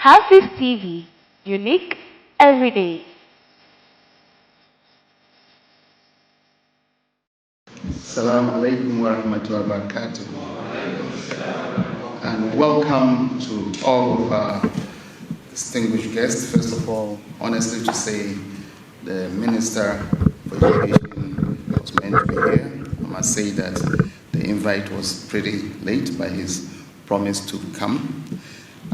Hafiz TV, unique every day. Assalamu alaikum wa rahmatullahi wa barakatuh. And welcome to all of our distinguished guests. First of all, honestly to say, the Minister for Education was meant to be here. I must say that the invite was pretty late by his promise to come.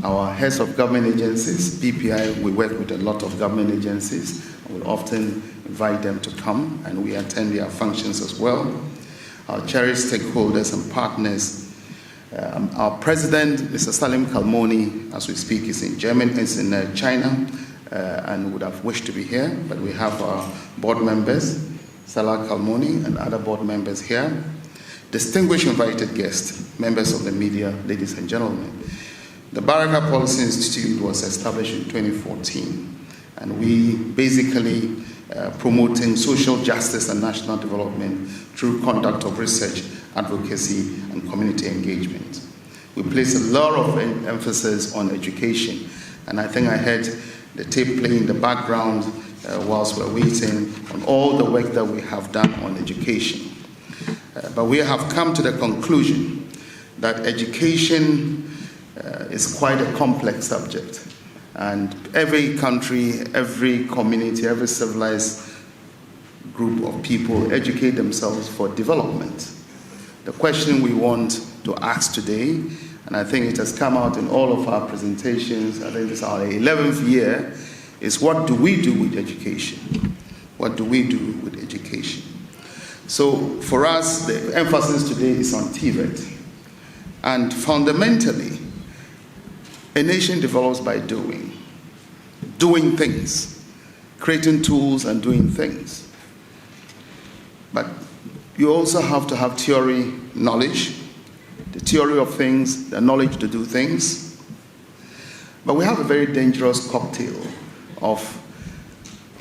Our heads of government agencies, PPI, we work with a lot of government agencies. We often invite them to come, and we attend their functions as well. Our cherished stakeholders and partners. Our president, Mr. Salim Kalmoni, as we speak, is in Germany, is in China, and would have wished to be here. But we have our board members, Salah Kalmoni, and other board members here. Distinguished invited guests, members of the media, ladies and gentlemen. The Baraka Policy Institute was established in 2014, and we basically promoting social justice and national development through conduct of research, advocacy, and community engagement. We place a lot of emphasis on education, and I think I heard the tape playing in the background whilst we're waiting on all the work that we have done on education. But we have come to the conclusion that education is quite a complex subject. And every country, every community, every civilized group of people educate themselves for development. The question we want to ask today, and I think it has come out in all of our presentations, I think this is our 11th year, is what do we do with education? What do we do with education? So for us, the emphasis today is on TVET. And fundamentally, a nation develops by doing things, creating tools and doing things. But you also have to have theory knowledge, the theory of things, the knowledge to do things. But we have a very dangerous cocktail of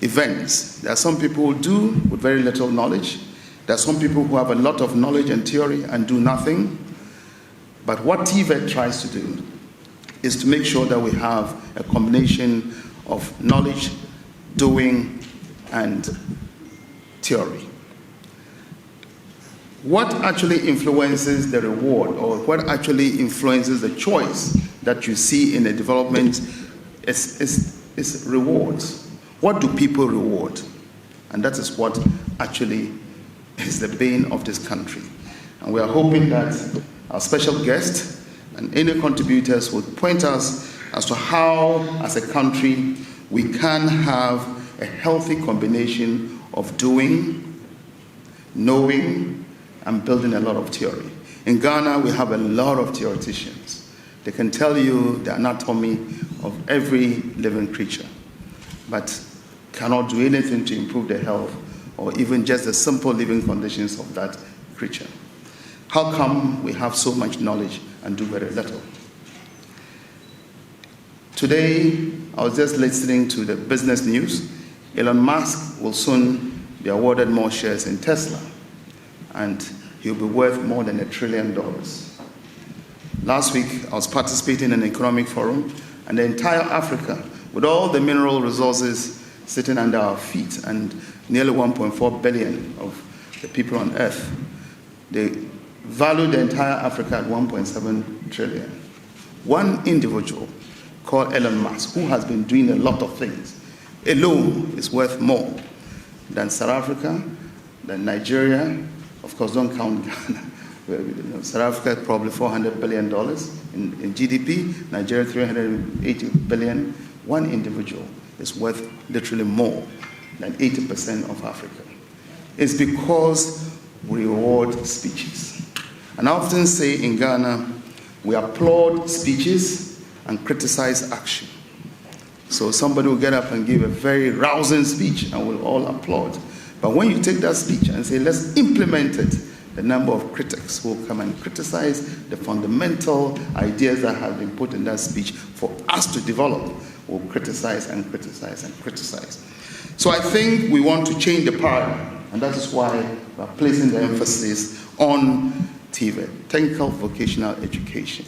events. There are some people who do with very little knowledge. There are some people who have a lot of knowledge and theory and do nothing. But what TVET tries to do is to make sure that we have a combination of knowledge, doing, and theory. What actually influences the reward, or what actually influences the choice that you see in a development is rewards. What do people reward? And that is what actually is the bane of this country. And we are hoping that our special guest and any contributors will point us as to how, as a country, we can have a healthy combination of doing, knowing, and building a lot of theory. In Ghana, we have a lot of theoreticians. They can tell you the anatomy of every living creature, but cannot do anything to improve the health or even just the simple living conditions of that creature. How come we have so much knowledge and do very little? Today, I was just listening to the business news. Elon Musk will soon be awarded more shares in Tesla, and he'll be worth more than $1 trillion. Last week, I was participating in an economic forum, and the entire Africa, with all the mineral resources sitting under our feet, and nearly 1.4 billion of the people on earth, they value the entire Africa at 1.7 trillion. One individual called Elon Musk, who has been doing a lot of things, alone is worth more than South Africa, than Nigeria. Of course, don't count Ghana. South Africa probably $400 billion in GDP, Nigeria $380 billion. One individual is worth literally more than 80% of Africa. It's because we reward speeches. And I often say in Ghana, we applaud speeches and criticize action. So somebody will get up and give a very rousing speech and we'll all applaud. But when you take that speech and say, let's implement it, the number of critics will come and criticize the fundamental ideas that have been put in that speech for us to develop. Will criticize and criticize and criticize. So I think we want to change the paradigm, and that is why we're placing the emphasis on TVET, Technical Vocational Education,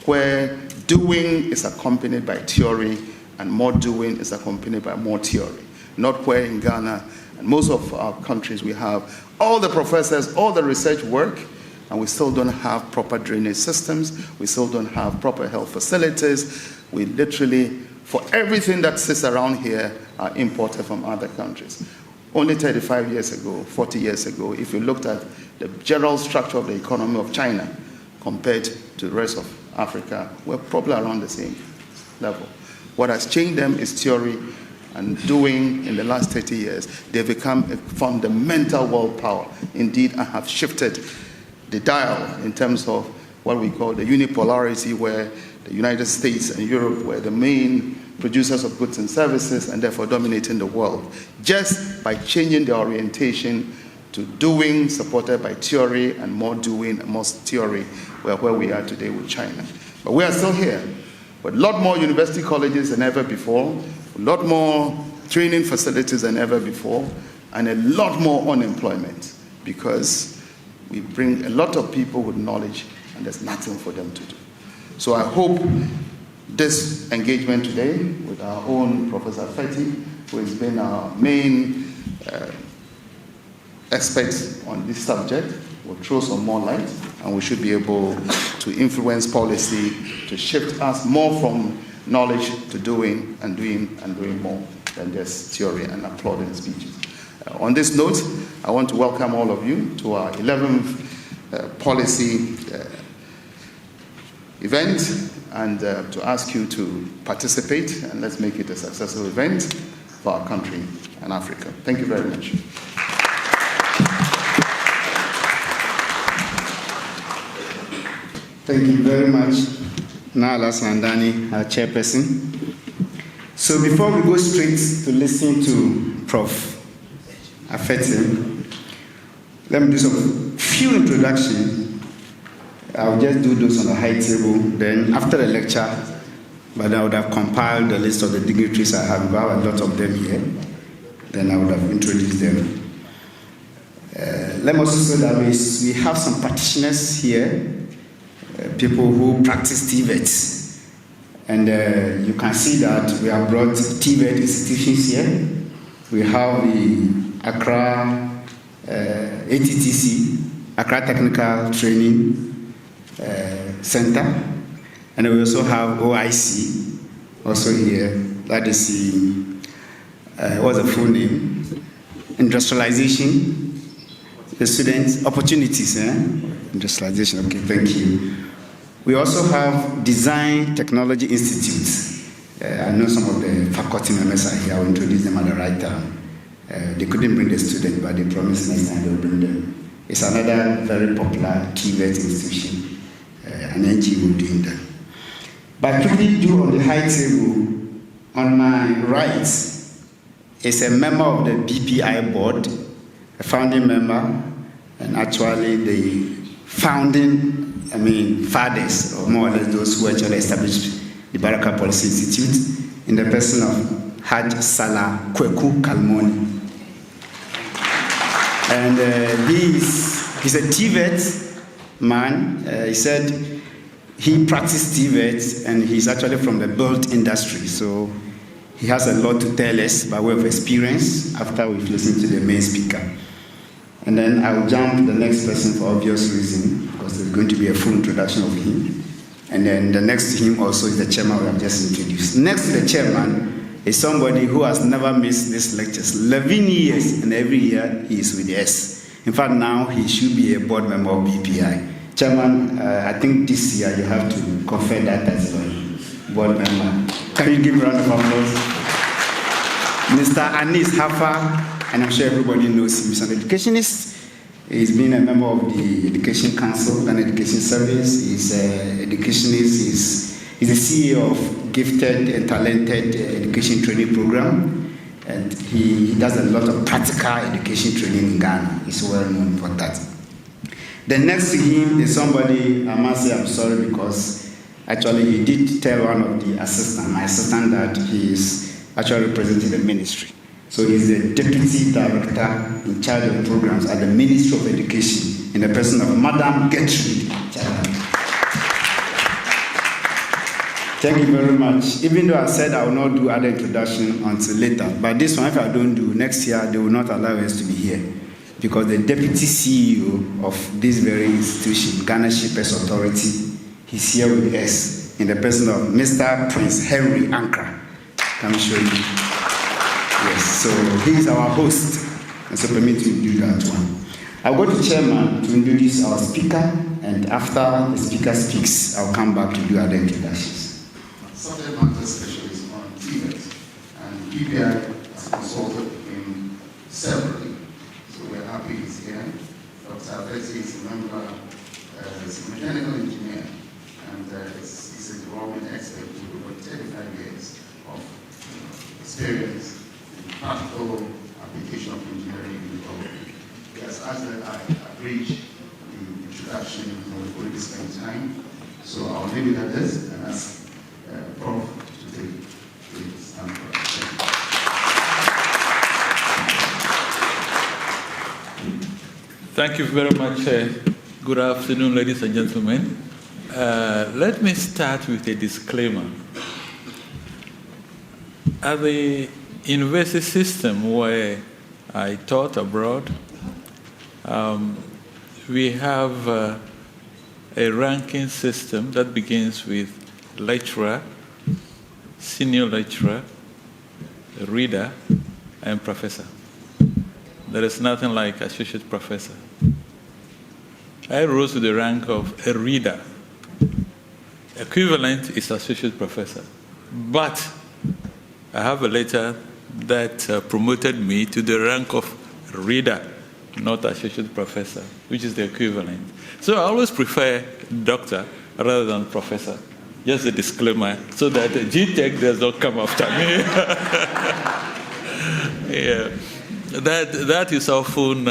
where doing is accompanied by theory, and more doing is accompanied by more theory. Not where in Ghana and most of our countries we have all the professors, all the research work, and we still don't have proper drainage systems, we still don't have proper health facilities. We literally, for everything that sits around here, are imported from other countries. Only 35 years ago, 40 years ago, if you looked at the general structure of the economy of China compared to the rest of Africa, we're probably around the same level. What has changed them is theory and doing. In the last 30 years, they've become a fundamental world power. Indeed, I have shifted the dial in terms of what we call the unipolarity, where the United States and Europe were the main producers of goods and services and therefore dominating the world, just by changing the orientation to doing supported by theory and more doing and more theory. We're where we are today with China. But we are still here with a lot more university colleges than ever before, a lot more training facilities than ever before, and a lot more unemployment, because we bring a lot of people with knowledge and there's nothing for them to do. So I hope this engagement today with our own Professor Fetty, who has been our main expert on this subject, will throw some more light, and we should be able to influence policy to shift us more from knowledge to doing and doing more than just theory and applauding speeches. On this note, I want to welcome all of you to our 11th policy event, and to ask you to participate, and let's make it a successful event for our country and Africa. Thank you very much. Thank you very much, Nala Sandani, our chairperson. So before we go straight to listen to Prof. Afeti, let me do some few introductions. I'll just do those on the high table. Then after the lecture, but I would have compiled the list of the dignitaries I have. We have a lot of them here. Then I would have introduced them. Let me also say that we have some practitioners here, people who practice TVET. And you can see that we have brought TVET institutions here. We have the Accra ATTC, Accra Technical Training Center, and we also have OIC also here. That is the what's the full name? Industrialization, the students opportunities. Industrialization. Okay, thank you. We also have Design Technology Institute. I know some of the faculty members are here. I will introduce them at the right time. They couldn't bring the students, but they promised next time they'll bring them. It's another very popular TVET institution. An NGO doing that. But quickly do on the high table, on my right is a member of the BPI board, a founding member, and actually the founding, fathers, or more or less those who actually established the Baraka Policy Institute, in the person of Haj Salah Kweku Kalmoni. And he's a TVET man. He said he practiced TVET, and he's actually from the built industry. So he has a lot to tell us by way of experience after we've listened to the main speaker. And then I'll jump the next person for obvious reason, because there's going to be a full introduction of him. And then the next to him also is the chairman we have just introduced. Next to the chairman is somebody who has never missed these lectures. 11 years, and every year he is with us. In fact, now he should be a board member of BPI. Chairman, I think this year you have to confer that as a board member. Can you give a round of applause? Mr. Anis Hafa, and I'm sure everybody knows him. He's an educationist. He's been a member of the Education Council and Education Service. He's an educationist. He's the CEO of Gifted and Talented Education Training Program. And he does a lot of practical education training in Ghana. He's well known for that. Then next to him is somebody, I must say I'm sorry, because actually he did tell one of the my assistant, that he is actually representing the ministry. So he's the deputy director in charge of programs at the Ministry of Education, in the person of Madam Gertrude. Thank you very much. Even though I said I will not do other introduction until later, but this one, if I don't do, next year they will not allow us to be here because the deputy CEO of this very institution, Ghana Shippers Authority, he's here with us in the person of Mr. Prince Henry Ankra. Can we show you? Yes, so he is our host, and so permit me to do that one. I'll go to chairman to introduce our speaker, and after the speaker speaks, I'll come back to do other introductions. Subject matter specialist on TVET, and EBI has consulted him separately, so we're happy he's here. Dr. Abeti is a member, he's a mechanical engineer, and he's a development expert with over 35 years of experience in practical application of engineering in development. He has asked that I bridge the introduction and we will spend time, so I'll leave it at this and ask Prof to take please. Thank you very much. Good afternoon, ladies and gentlemen. Let me start with a disclaimer. At the university system where I taught abroad, we have a ranking system that begins with lecturer, senior lecturer, reader, and professor. There is nothing like associate professor. I rose to the rank of a reader. Equivalent is associate professor. But I have a letter that promoted me to the rank of reader, not associate professor, which is the equivalent. So I always prefer doctor rather than professor. Just a disclaimer, so that GTech does not come after me. Yeah, that is often,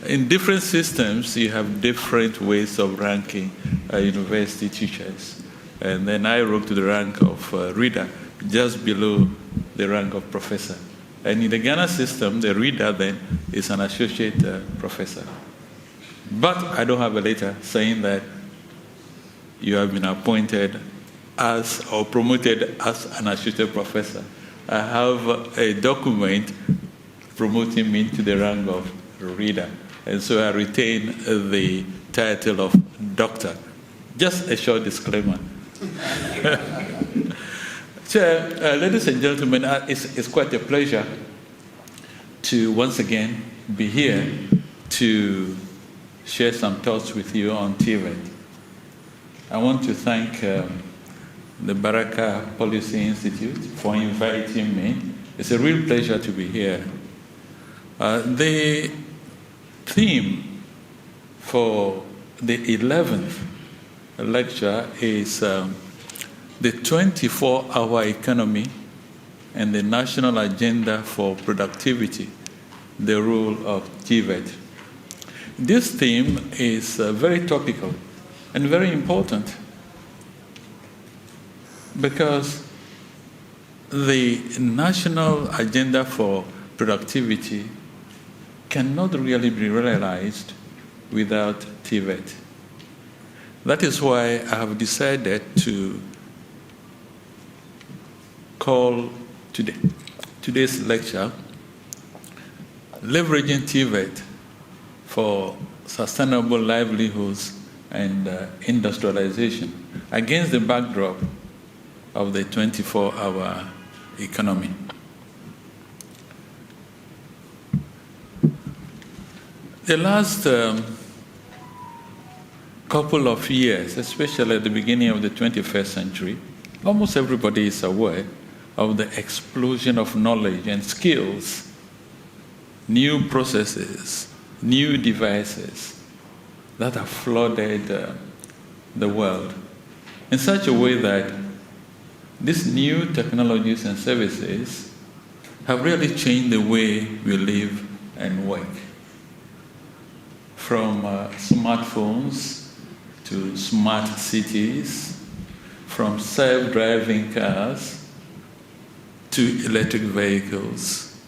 in different systems, you have different ways of ranking university teachers. And then I rose to the rank of reader, just below the rank of professor. And in the Ghana system, the reader then is an associate professor. But I don't have a letter saying that you have been appointed as or promoted as an associate professor. I have a document promoting me to the rank of reader. And so I retain the title of doctor. Just a short disclaimer. Chair, ladies and gentlemen, it's quite a pleasure to once again be here to share some thoughts with you on TVET. I want to thank the Baraka Policy Institute for inviting me. It's a real pleasure to be here. The theme for the 11th lecture is the 24-hour economy and the national agenda for productivity, the role of TVET. This theme is very topical and very important because the national agenda for productivity cannot really be realized without TVET. That is why I have decided to call today's lecture Leveraging TVET for Sustainable Livelihoods and Industrialization against the backdrop of the 24-hour economy. The last couple of years, especially at the beginning of the 21st century, almost everybody is aware of the explosion of knowledge and skills, new processes, new devices that have flooded the world in such a way that these new technologies and services have really changed the way we live and work. From smartphones to smart cities, from self-driving cars to electric vehicles,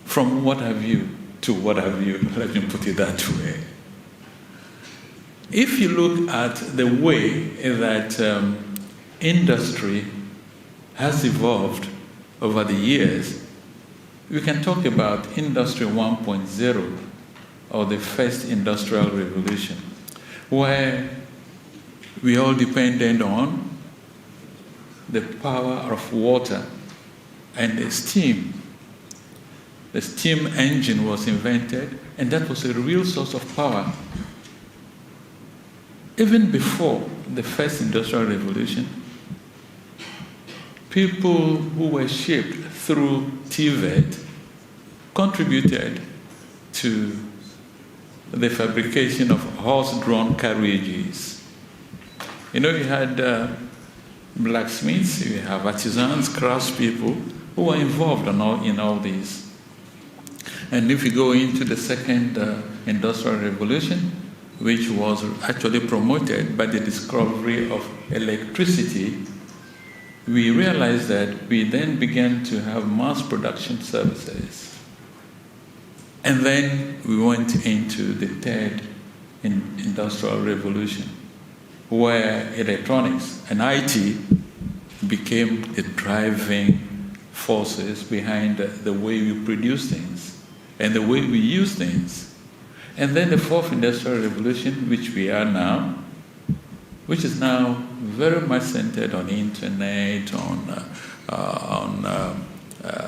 from what have you to what have you, let me put it that way. If you look at the way that industry has evolved over the years, we can talk about Industry 1.0 or the first industrial revolution, where we all depended on the power of water and the steam. The steam engine was invented, and that was a real source of power. Even before the first industrial revolution, people who were shaped through TVET contributed to the fabrication of horse-drawn carriages. You know, you had blacksmiths, you have artisans, craftspeople who were involved in all these. And if you go into the second industrial revolution, which was actually promoted by the discovery of electricity, we realized that we then began to have mass production services. And then we went into the third industrial revolution, where electronics and IT became the driving forces behind the way we produce things and the way we use things. And then the fourth industrial revolution, which we are now, which is now very much centered on internet, on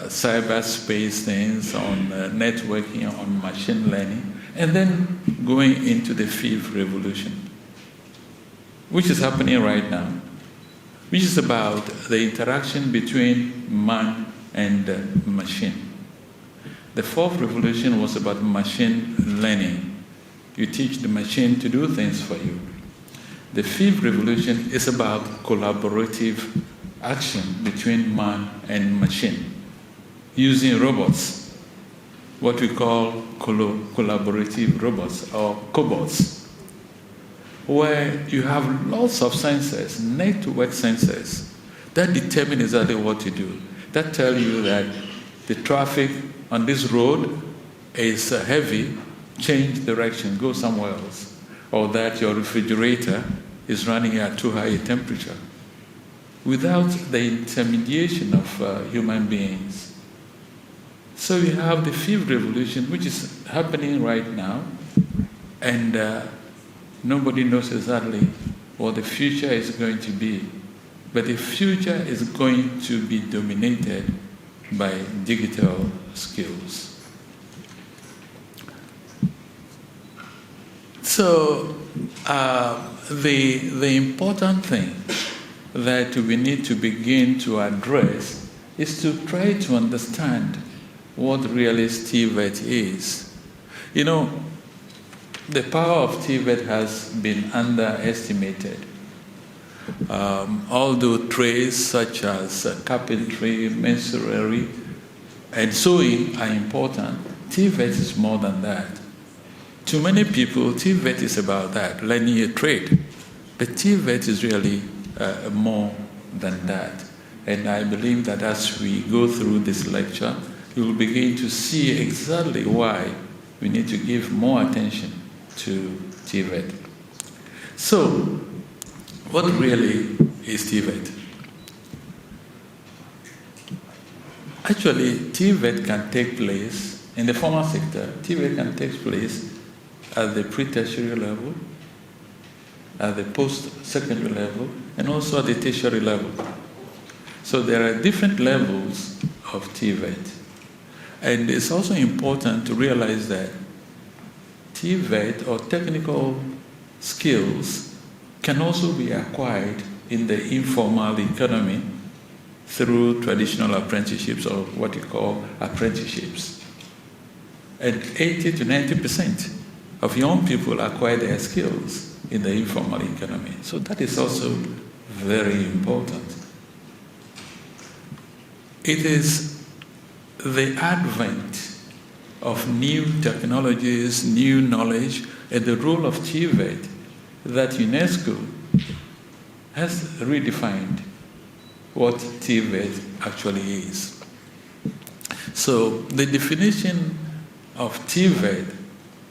cyberspace things, on networking, on machine learning, and then going into the fifth revolution, which is happening right now, which is about the interaction between man and machine. The fourth revolution was about machine learning. You teach the machine to do things for you. The fifth revolution is about collaborative action between man and machine, using robots, what we call collaborative robots or cobots, where you have lots of sensors, network sensors, that determine exactly what to do. That tell you that the traffic on this road is heavy, change direction, go somewhere else. Or that your refrigerator is running at too high a temperature, without the intermediation of human beings. So you have the fifth revolution, which is happening right now, and nobody knows exactly what the future is going to be. But the future is going to be dominated by digital skills. So the important thing that we need to begin to address is to try to understand what really TVET is. You know, the power of TVET has been underestimated. Although trades such as carpentry, masonry, and sewing are important, TVET is more than that. To many people, TVET is about that, learning a trade. But TVET is really more than that. And I believe that as we go through this lecture, you will begin to see exactly why we need to give more attention to TVET. So, what really is TVET? Actually, TVET can take place in the formal sector. TVET can take place at the pre-tertiary level, at the post-secondary level, and also at the tertiary level. So there are different levels of TVET. And it's also important to realize that TVET, or technical skills, can also be acquired in the informal economy through traditional apprenticeships, or what you call apprenticeships. And 80 to 90% of young people acquire their skills in the informal economy. So that is also very important. It is the advent of new technologies, new knowledge, and the role of TVET that UNESCO has redefined what TVET actually is. So the definition of TVET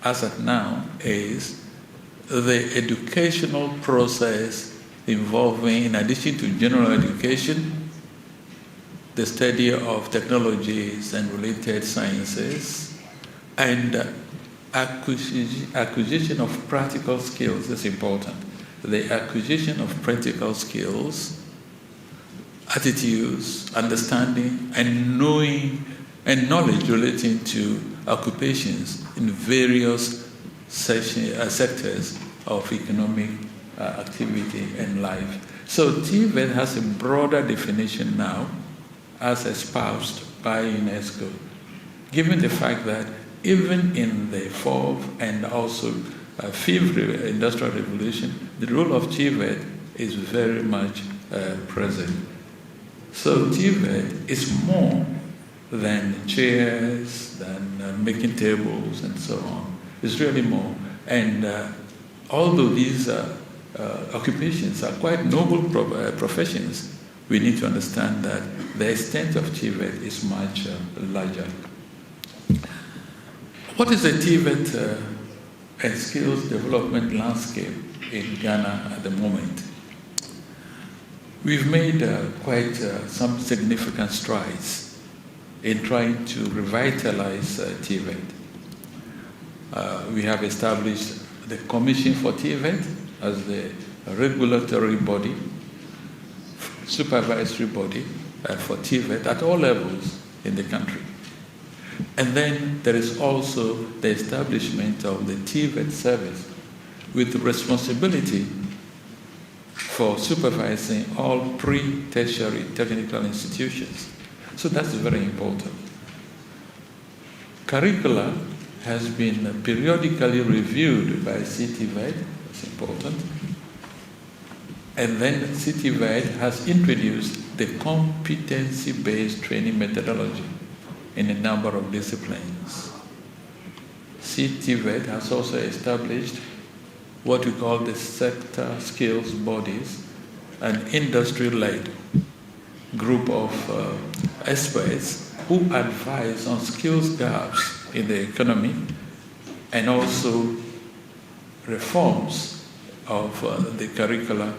as of now is the educational process involving, in addition to general education, the study of technologies and related sciences, and acquisition of practical skills is important. The acquisition of practical skills, attitudes, understanding, and knowing and knowledge relating to occupations in various sectors of economic activity and life. So TVET has a broader definition now as espoused by UNESCO, given the fact that even in the fourth and also fifth industrial revolution, the role of TVET is very much present. So TVET is more than chairs, than making tables and so on. It's really more. And although these occupations are quite noble professions, we need to understand that the extent of TVET is much larger. What is the TVET and skills development landscape in Ghana at the moment? We've made quite some significant strides in trying to revitalize TVET. We have established the Commission for TVET as the regulatory body, supervisory body for TVET at all levels in the country. And then there is also the establishment of the TVET service with the responsibility for supervising all pre-tertiary technical institutions. So that's very important. Curricula has been periodically reviewed by CTVET, that's important. And then CTVET has introduced the competency-based training methodology in a number of disciplines. CTVET has also established what we call the sector skills bodies, an industry-led group of experts who advise on skills gaps in the economy and also reforms of the curricula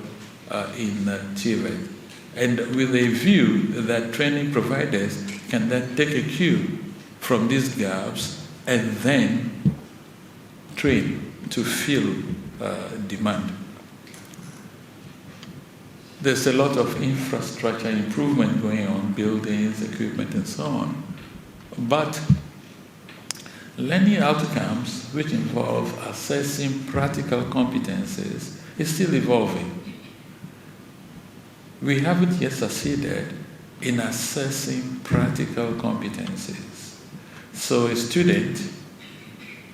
in TVET. And with a view that training providers can then take a cue from these gaps and then train to fill demand. There's a lot of infrastructure improvement going on, buildings, equipment, and so on. But learning outcomes, which involve assessing practical competencies, is still evolving. We haven't yet succeeded in assessing practical competencies. So a student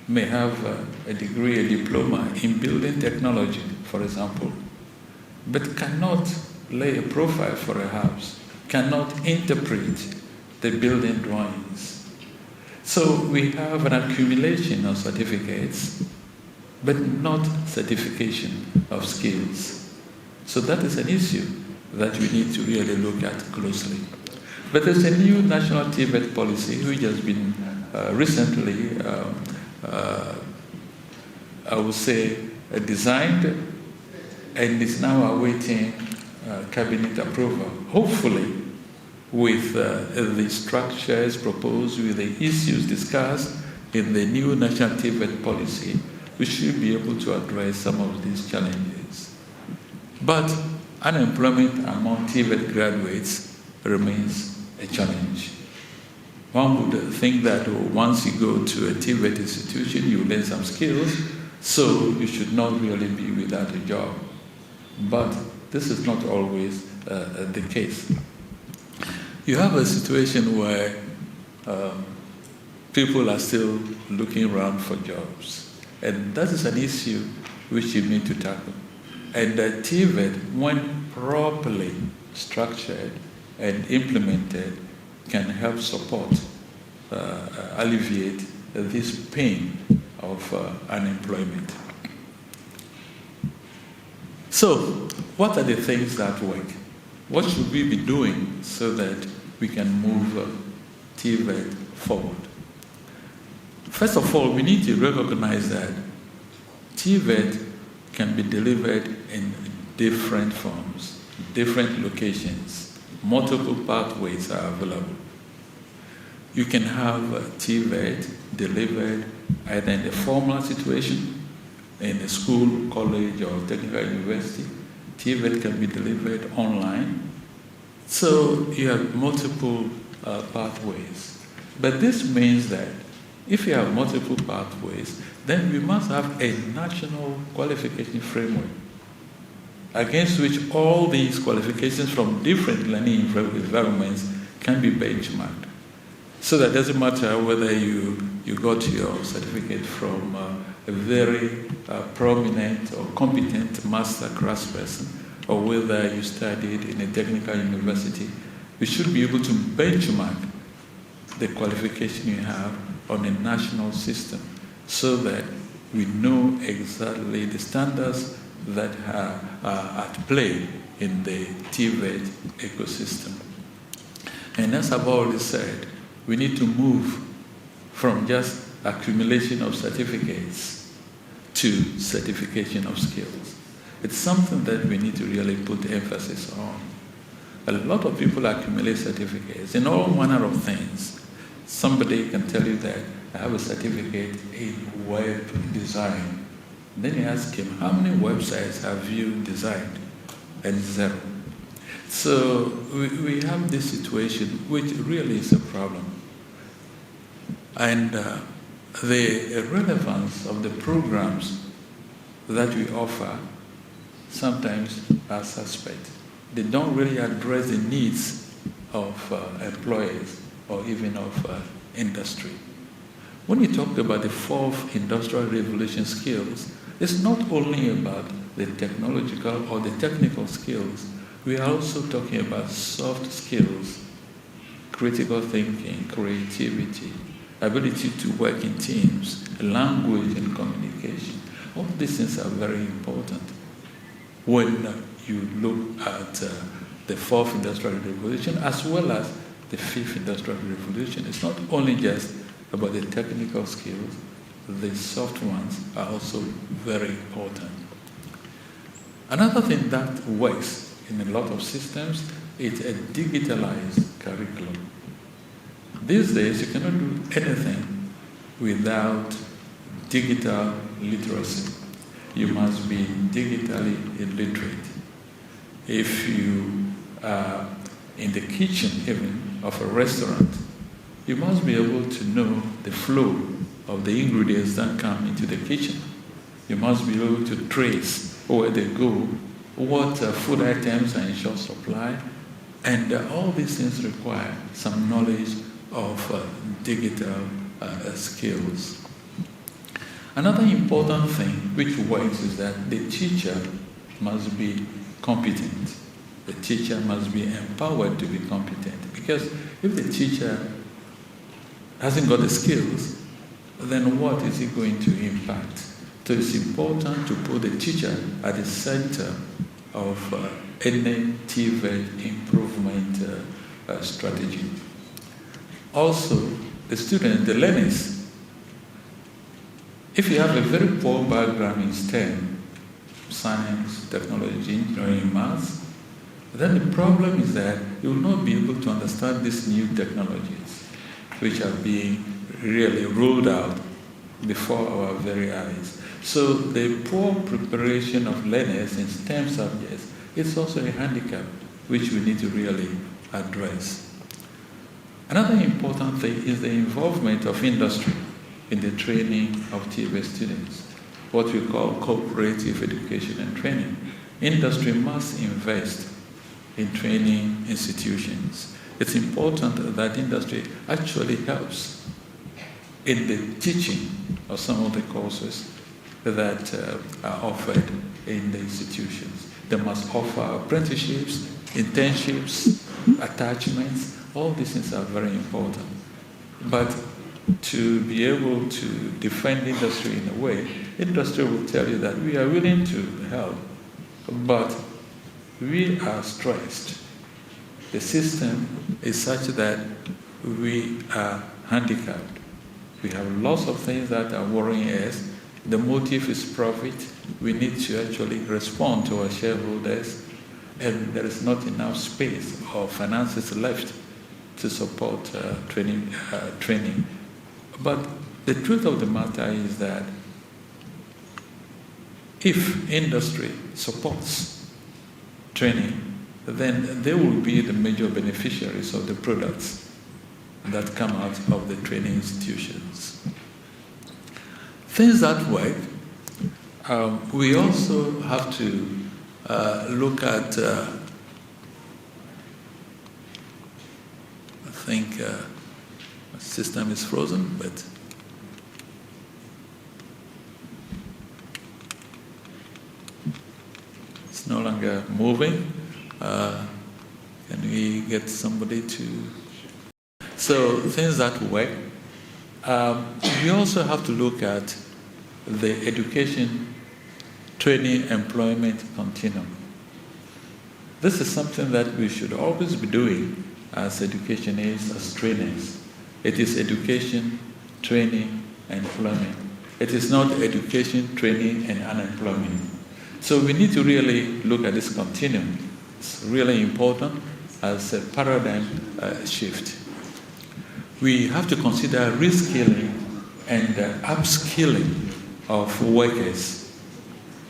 may have a degree, a diploma in building technology, for example, but cannot lay a profile for a house, cannot interpret the building drawings. So we have an accumulation of certificates, but not certification of skills. So that is an issue that we need to really look at closely. But there's a new national TVET policy which has been recently, I would say, designed and is now awaiting cabinet approval. Hopefully, with the structures proposed, with the issues discussed in the new national TVET policy, we should be able to address some of these challenges. But unemployment among TVET graduates remains a challenge. One would think that once you go to a TVET institution, you learn some skills, so you should not really be without a job. But this is not always the case. You have a situation where people are still looking around for jobs. And that is an issue which you need to tackle. And TVET, when properly structured and implemented, can help support, alleviate this pain of unemployment. So, what are the things that work? What should we be doing so that we can move TVET forward? First of all, we need to recognize that TVET can be delivered in different forms, different locations, multiple pathways are available. You can have a TVET delivered either in a formal situation, in a school, college, or technical university. TVET can be delivered online. So you have multiple pathways. But this means that if you have multiple pathways, then we must have a national qualification framework against which all these qualifications from different learning environments can be benchmarked. So that it doesn't matter whether you got your certificate from a very prominent or competent master craftsperson, or whether you studied in a technical university, you should be able to benchmark the qualification you have on a national system so that we know exactly the standards that are at play in the TVET ecosystem. And as I've already said, we need to move from just accumulation of certificates to certification of skills. It's something that we need to really put emphasis on. A lot of people accumulate certificates in all manner of things. Somebody can tell you that I have a certificate in web design. Then you ask him, how many websites have you designed? And 0. So we have this situation which really is a problem. And the relevance of the programs that we offer sometimes are suspect. They don't really address the needs of employers or even of industry. When you talk about the 4th industrial revolution skills, it's not only about the technological or the technical skills. We are also talking about soft skills, critical thinking, creativity, ability to work in teams, language and communication. All these things are very important when you look at the 4th industrial revolution as well as the 5th industrial revolution. It's not only just about the technical skills, the soft ones are also very important. Another thing that works in a lot of systems is a digitalized curriculum. These days, you cannot do anything without digital literacy. You must be digitally illiterate. If you are in the kitchen even of a restaurant, you must be able to know the flow of the ingredients that come into the kitchen. You must be able to trace where they go, what food items are in short supply, and all these things require some knowledge of digital skills. Another important thing which works is that the teacher must be competent. The teacher must be empowered to be competent. Because if the teacher hasn't got the skills, then what is he going to impact? So it's important to put the teacher at the center of any TVET improvement strategy. Also, the students, the learners, if you have a very poor background in STEM, science, technology, engineering, maths, then the problem is that you will not be able to understand these new technologies which are being really rolled out before our very eyes. So the poor preparation of learners in STEM subjects is also a handicap which we need to really address. Another important thing is the involvement of industry in the training of TVET students, what we call cooperative education and training. Industry must invest in training institutions. It's important that industry actually helps in the teaching of some of the courses that are offered in the institutions. They must offer apprenticeships, internships, attachments. All these things are very important. But to be able to defend industry in a way, industry will tell you that we are willing to help, but we are stressed. The system is such that we are handicapped. We have lots of things that are worrying us, the motive is profit, we need to actually respond to our shareholders, and there is not enough space or finances left to support training. But the truth of the matter is that if industry supports training, then they will be the major beneficiaries of the products that come out of the training institutions. Things that work, we also have to look at, I think my system is frozen, but it's no longer moving. Can we get somebody to... So things that work. We also have to look at the education, training, employment continuum. This is something that we should always be doing as educationists, as trainers. It is education, training, and employment. It is not education, training, and unemployment. So we need to really look at this continuum. It's really important as a paradigm shift. We have to consider reskilling and upskilling of workers.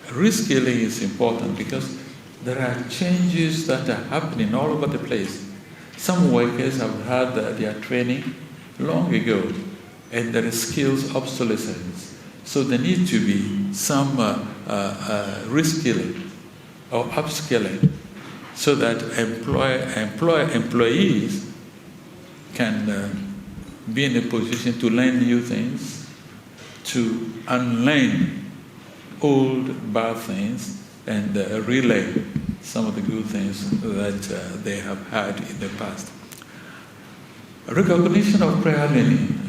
Reskilling is important because there are changes that are happening all over the place. Some workers have had their training long ago, and there is skills obsolescence. So there needs to be some reskilling or upskilling so that employees can be in a position to learn new things, to unlearn old bad things, and relay some of the good things that they have had in the past. Recognition of prior learning.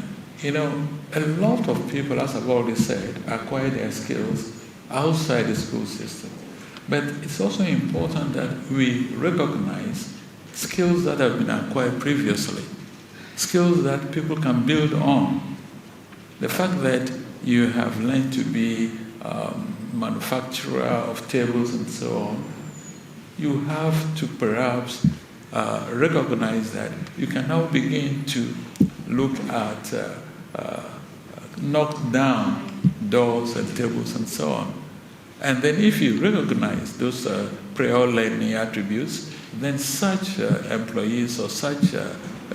You know, a lot of people, as I've already said, acquire their skills outside the school system. But it's also important that we recognize skills that have been acquired previously, skills that people can build on. The fact that you have learned to be manufacturer of tables and so on, you have to perhaps recognize that you can now begin to look at knock down doors and tables and so on. And then if you recognize those prior learning attributes, then such employees or such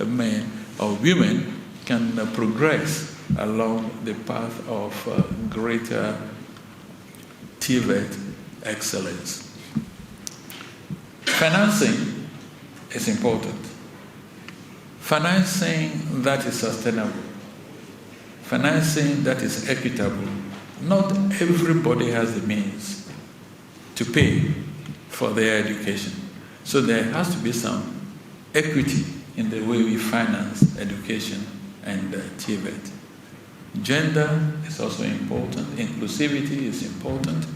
men or women can progress along the path of greater TVET excellence. Financing is important. Financing that is sustainable. Financing that is equitable. Not everybody has the means to pay for their education. So there has to be some equity in the way we finance education and TVET. Gender is also important. Inclusivity is important.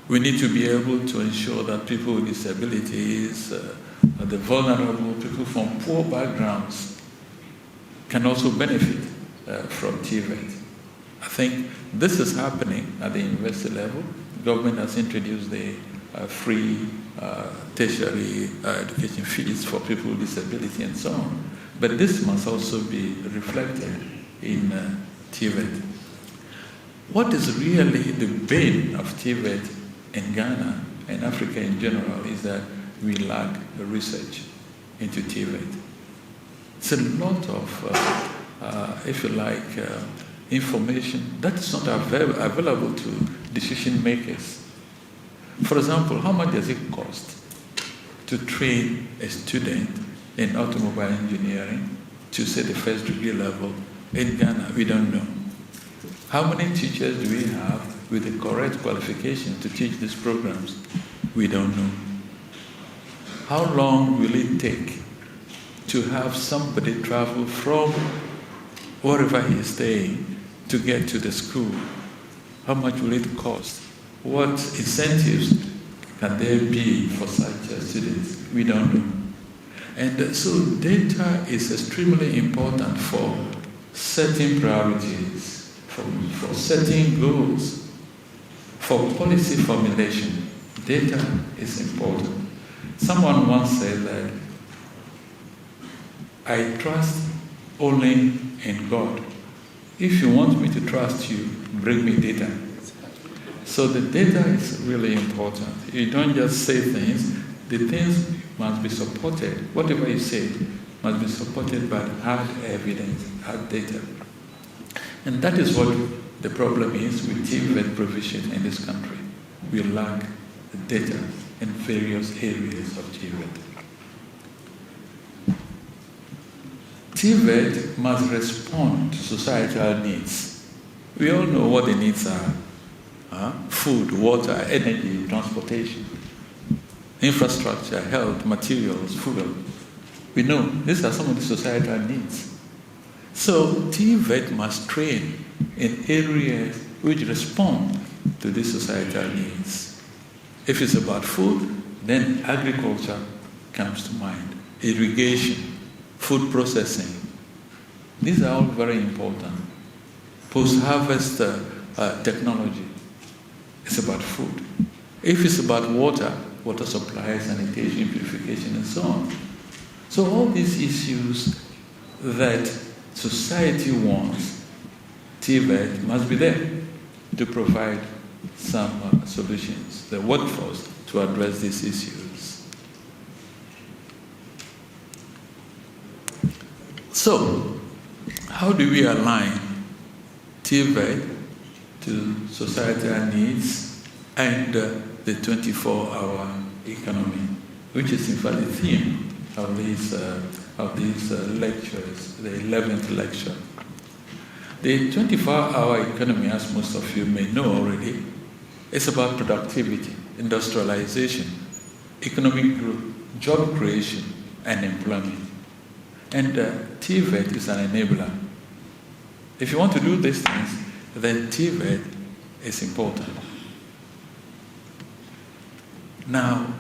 We need to be able to ensure that people with disabilities, the vulnerable, people from poor backgrounds can also benefit from TVET. I think this is happening at the university level. The government has introduced the free tertiary education fees for people with disability and so on. But this must also be reflected in TVET. What is really the bane of TVET in Ghana and Africa in general is that we lack research into TVET. It's a lot of, if you like, information that is not available to decision makers. For example, how much does it cost to train a student in automobile engineering to say the first degree level in Ghana? We don't know. How many teachers do we have with the correct qualification to teach these programs? We don't know. How long will it take to have somebody travel from wherever he is staying to get to the school? How much will it cost? What incentives can there be for such students? We don't know. And so data is extremely important for setting priorities, for setting goals, for policy formulation. Data is important. Someone once said that, I trust only in God. If you want me to trust you, bring me data. So the data is really important. You don't just say things. The things must be supported. Whatever you say must be supported by hard evidence, hard data. And that is what the problem is with TVET provision in this country. We lack the data in various areas of TVET. TVET must respond to societal needs. We all know what the needs are. Food, water, energy, transportation, infrastructure, health, materials, fuel. We know these are some of the societal needs. So TVET must train in areas which respond to these societal needs. If it's about food, then agriculture comes to mind. Irrigation, food processing. These are all very important. Post-harvest technology. It's about food. If it's about water, water supply, sanitation, purification, and so on. So all these issues that society wants, TVET must be there to provide some solutions, the workforce to address these issues. So, how do we align TVET to societal needs and the 24-hour economy, which is in fact the theme of these lectures, the 11th lecture. The 24-hour economy, as most of you may know already, is about productivity, industrialization, economic growth, job creation, and employment. And TVET is an enabler. If you want to do these things, then TVET is important. Now,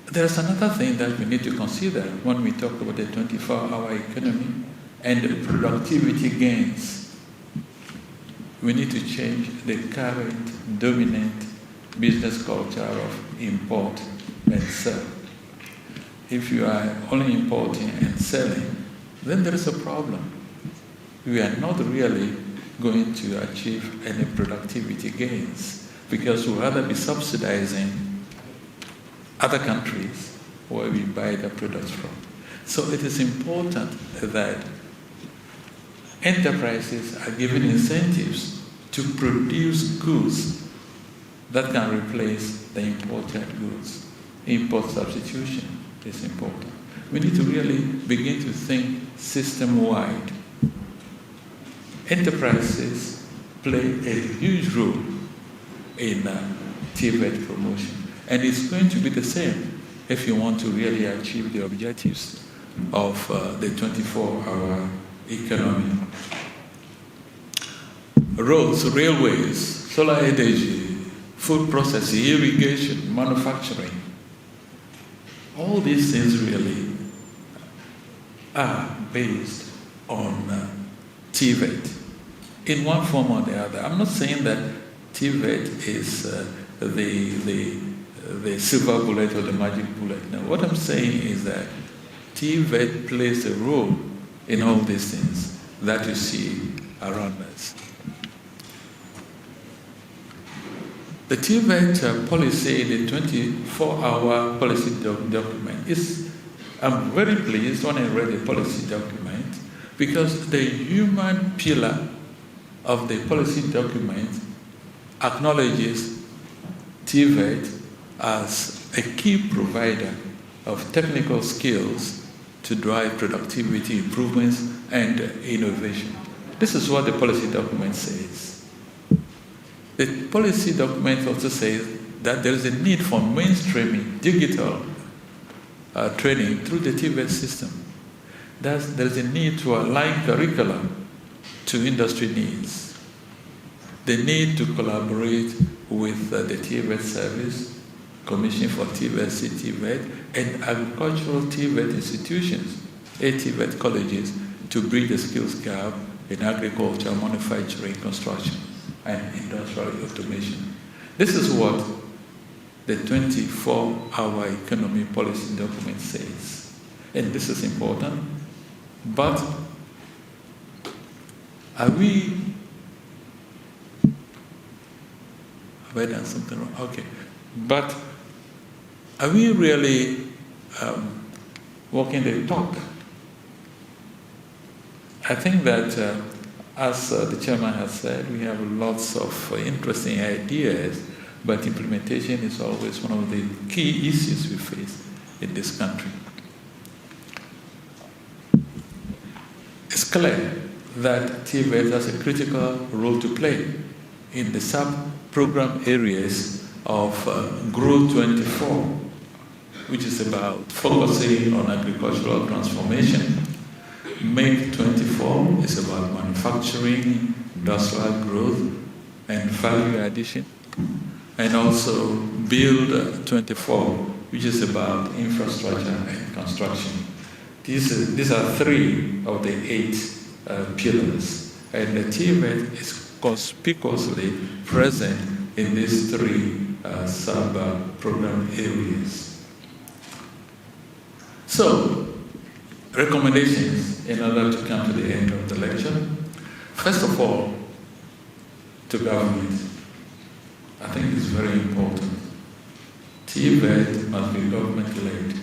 there's another thing that we need to consider when we talk about the 24-hour economy and the productivity gains. We need to change the current dominant business culture of import and sell. If you are only importing and selling, then there is a problem. We are not really going to achieve any productivity gains because we'll rather be subsidizing other countries where we buy the products from. So it is important that enterprises are given incentives to produce goods that can replace the imported goods. Import substitution is important. We need to really begin to think system-wide. Enterprises play a huge role in TVET promotion. And it's going to be the same if you want to really achieve the objectives of the 24-hour economy. Roads, railways, solar energy, food processing, irrigation, manufacturing. All these things really are based on TVET in one form or the other. I'm not saying that TVET is the silver bullet or the magic bullet. No, what I'm saying is that TVET plays a role in all these things that you see around us. The TVET policy, the 24-hour policy document, I'm very pleased when I read the policy document because the human pillar of the policy document acknowledges TVET as a key provider of technical skills to drive productivity improvements and innovation. This is what the policy document says. The policy document also says that there is a need for mainstreaming digital training through the TVET system. There is a need to align curriculum to industry needs. The need to collaborate with the TVET service, Commission for TVET, CTVET, and agricultural TVET institutions, ATVET colleges, to bridge the skills gap in agriculture, manufacturing, construction, and industrial automation. This is what the 24-hour economy policy document says. And this is important. But have I done something wrong? Okay. But are we really walking the talk? I think that, as the chairman has said, we have lots of interesting ideas, but implementation is always one of the key issues we face in this country. It's clear that TVET has a critical role to play in the sub-program areas of Grow 24, which is about focusing on agricultural transformation. Make 24 is about manufacturing, industrial growth, and value addition. And also Build 24, which is about infrastructure and construction. These are 3 of the 8 pillars. And the TVET is conspicuously present in these 3 sub-program areas. So, recommendations in order to come to the end of the lecture. First of all, to government. I think it's very important. TVET must be government-led.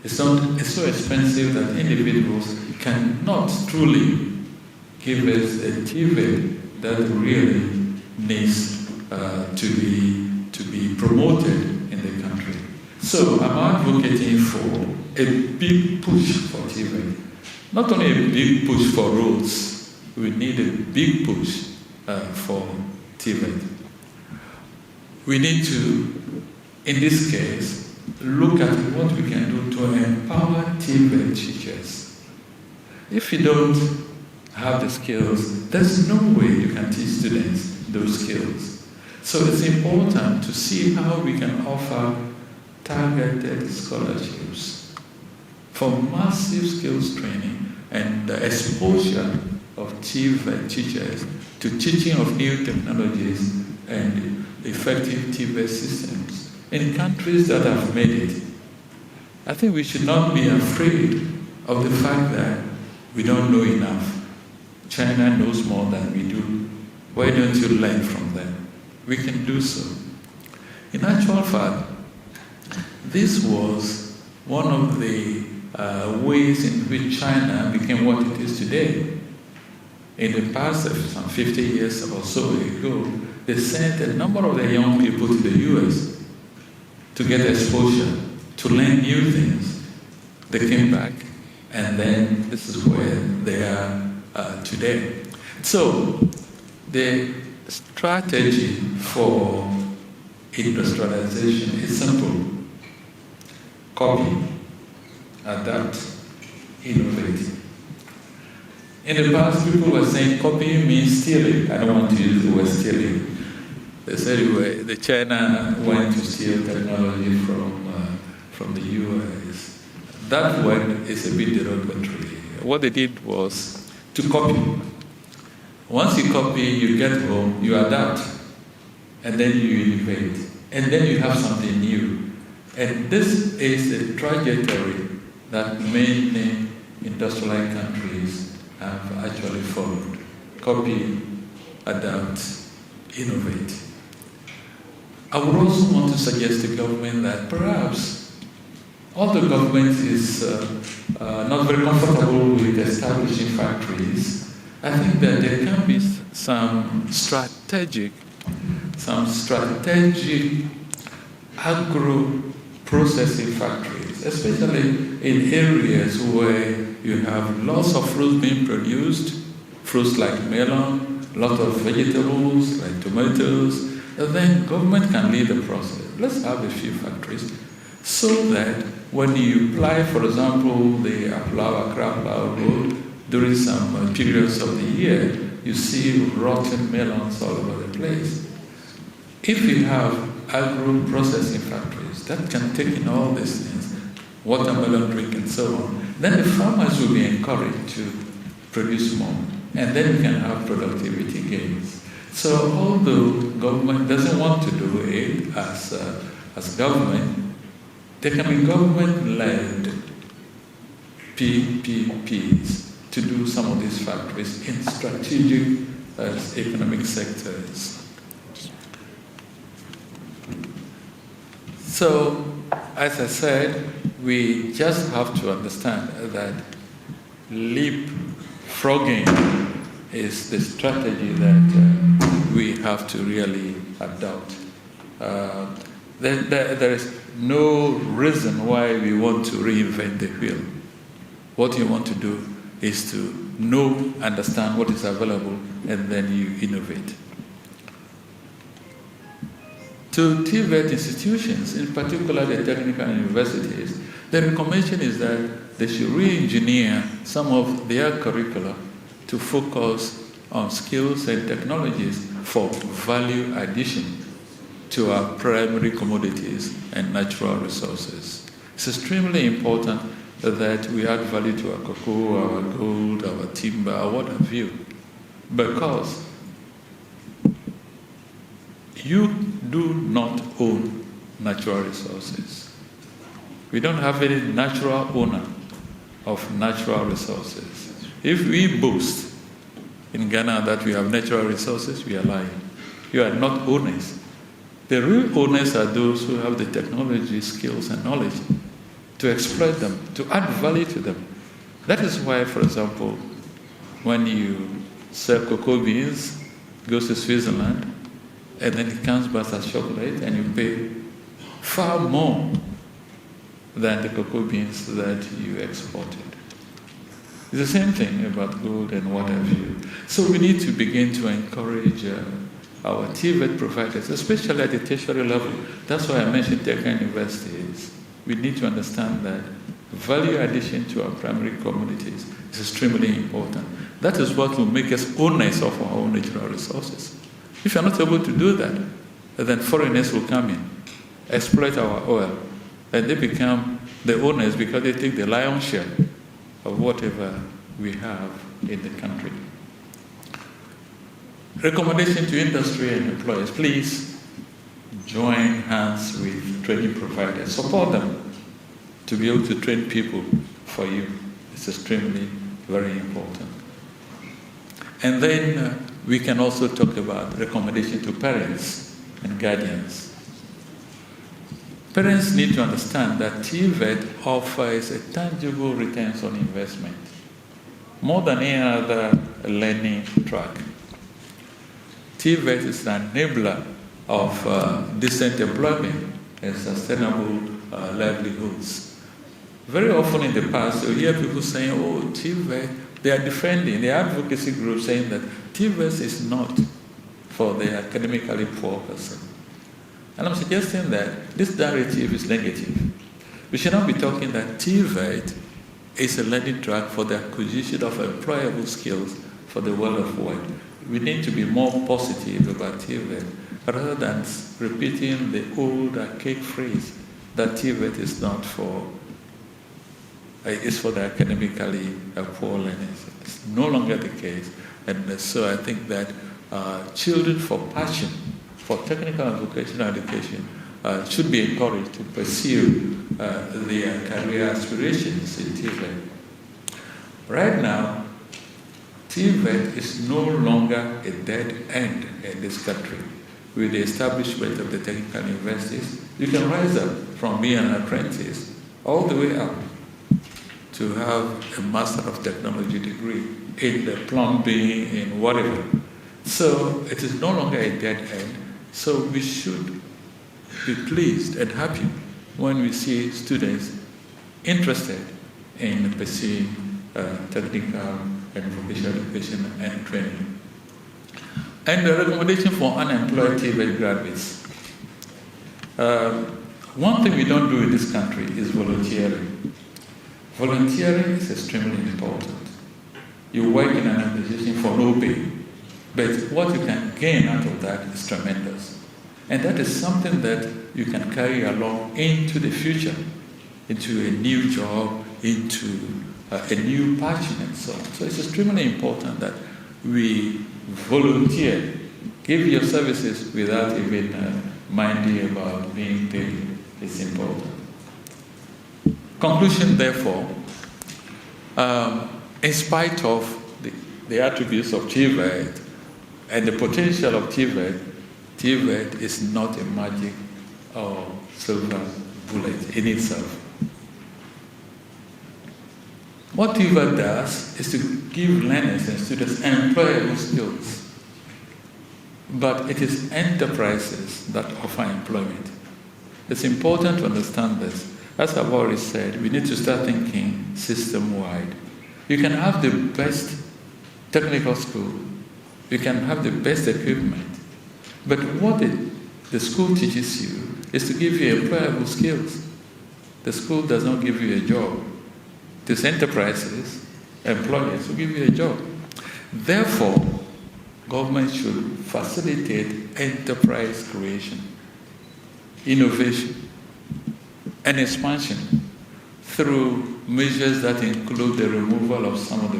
It's so expensive that individuals cannot truly give us a TVET that really needs to be promoted in the country. So I'm advocating for a big push for TVET. Not only a big push for roads, we need a big push for TVET. We need to, in this case, look at what we can do to empower TVET teachers. If you don't have the skills, there's no way you can teach students those skills. So it's important to see how we can offer targeted scholarships for massive skills training and the exposure of TVET teachers to teaching of new technologies and effective TVET systems in countries that have made it. I think we should not be afraid of the fact that we don't know enough. China knows more than we do. Why don't you learn from them? We can do so. In actual fact, this was one of the ways in which China became what it is today. In the past, some 50 years or so ago, they sent a number of their young people to the US to get exposure, to learn new things. They came back, and then this is where they are today. So, the strategy for industrialization is simple. Copy, adapt, innovate. In the past, people were saying copying means stealing. I don't want to use the word stealing. They said the China went to steal technology from the US. That word is a bit derogatory. What they did was to copy. Once you copy, you get home, you adapt, and then you innovate, and then you have something new. And this is a trajectory that many industrialized countries have actually followed. Copy, adapt, innovate. I would also want to suggest to government that perhaps, although government is not very comfortable with establishing factories, I think that there can be some strategic agro-processing factories, especially in areas where you have lots of fruits being produced, fruits like melon, a lot of vegetables like tomatoes, and then government can lead the process. Let's have a few factories so that when you apply, for example, the Accra road, during some periods of the year, you see rotten melons all over the place. If you have agro-processing factories that can take in all these things, watermelon drink and so on, then the farmers will be encouraged to produce more. and then you can have productivity gains. So although government doesn't want to do it as government, there can be government-led PPPs to do some of these factories in strategic economic sectors. So, as I said, we just have to understand that leapfrogging is the strategy that we have to really adopt. There is no reason why we want to reinvent the wheel. What you want to do is to know, understand what is available, and then you innovate. To TVET institutions, in particular the technical universities, the recommendation is that they should re-engineer some of their curricula to focus on skills and technologies for value addition to our primary commodities and natural resources. It's extremely important that we add value to our cocoa, our gold, our timber, what have you, because you do not own natural resources. We don't have any natural owner of natural resources. If we boast in Ghana that we have natural resources, we are lying. You are not owners. The real owners are those who have the technology, skills, and knowledge to exploit them, to add value to them. That is why, for example, when you sell cocoa beans, goes to Switzerland, and then it comes back as chocolate, and you pay far more than the cocoa beans that you exported. It's the same thing about gold and what have you. So we need to begin to encourage our TVET providers, especially at the tertiary level. That's why I mentioned tech universities. We need to understand that value addition to our primary communities is extremely important. That is what will make us owners of our own natural resources. If you're not able to do that, then foreigners will come in, exploit our oil, and they become the owners because they take the lion's share of whatever we have in the country. Recommendation to industry and employers, please join hands with training providers. Support them to be able to train people for you. It's extremely very important. And then we can also talk about recommendation to parents and guardians. Parents need to understand that TVET offers a tangible returns on investment, more than any other learning track. TVET is an enabler of decent employment and sustainable livelihoods. Very often in the past, you hear people saying, oh, TVET, they are defending, the advocacy group saying that TVET is not for the academically poor person. And I'm suggesting that this narrative is negative. We should not be talking that TVET is a learning track for the acquisition of employable skills for the world of work. We need to be more positive about TVET rather than repeating the old archaic phrase that TVET is not for, it's for the academically poor learners. It's no longer the case. And so I think that children for passion, for technical and vocational education, should be encouraged to pursue their career aspirations in TVET. Right now, TVET is no longer a dead end in this country. With the establishment of the technical universities, you can rise up from being an apprentice all the way up to have a Master of Technology degree in the plumbing, in whatever. So it is no longer a dead end. So we should be pleased and happy when we see students interested in pursuing technical and vocational education and training. And the recommendation for unemployed TVET graduates. One thing we don't do in this country is volunteering. Volunteering is extremely important. You work in an organization for no pay, but what you can gain out of that is tremendous. And that is something that you can carry along into the future, into a new job, into a new passion and so on. So it's extremely important that we volunteer, give your services without even minding about being paid. It's important. Conclusion, therefore, in spite of the attributes of TVET and the potential of TVET, TVET is not a magic or silver bullet in itself. What TVET does is to give learners and students employable skills. But it is enterprises that offer employment. It's important to understand this. As I've already said, we need to start thinking system-wide. You can have the best technical school, you can have the best equipment, but what the school teaches you is to give you employable skills. The school does not give you a job. These enterprises, employers, will give you a job. Therefore, government should facilitate enterprise creation, innovation, and expansion through measures that include the removal of some of the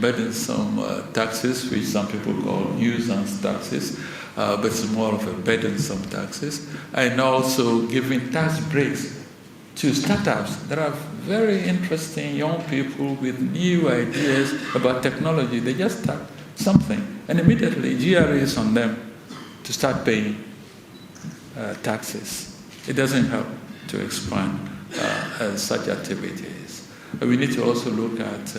burdensome taxes, which some people call nuisance taxes, but it's more of a burdensome taxes, and also giving tax breaks to startups. There are very interesting young people with new ideas about technology. They just start something, and immediately GRA is on them to start paying taxes. It doesn't help to expand such activities. We need to also look at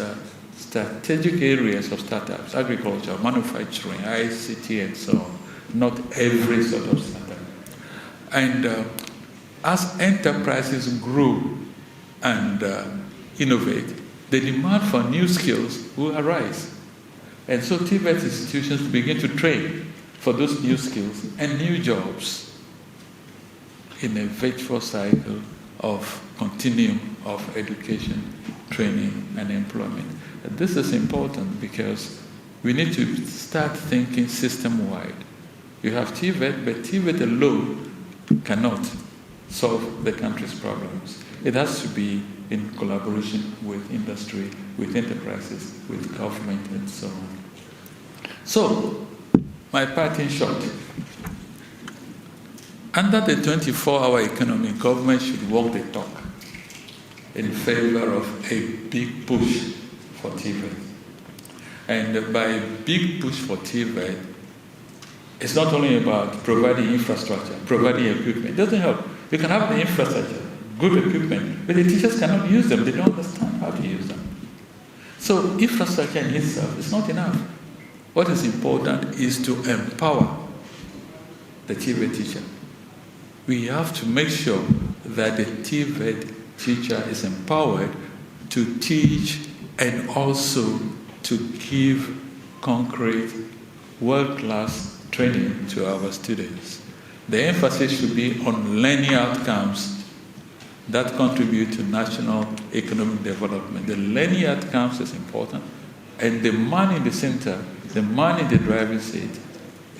strategic areas of startups: agriculture, manufacturing, ICT, and so on. Not every sort of startup. And as enterprises grow and innovate, the demand for new skills will arise. And so TVET institutions begin to train for those new skills and new jobs in a virtuous cycle of continuum of education, training, and employment. And this is important because we need to start thinking system-wide. You have TVET, but TVET alone cannot solve the country's problems. It has to be in collaboration with industry, with enterprises, with government, and so on. So, my parting shot. Under the 24-hour economy, government should walk the talk in favor of a big push for TVET. And by big push for TVET, it's not only about providing infrastructure, providing equipment. It doesn't help. You can have the infrastructure, good equipment, but the teachers cannot use them. They don't understand how to use them. So infrastructure in itself is not enough. What is important is to empower the TVET teacher. We have to make sure that the TVET teacher is empowered to teach and also to give concrete, world-class training to our students. The emphasis should be on learning outcomes that contribute to national economic development. The learning outcomes is important, and the man in the center, the man in the driving seat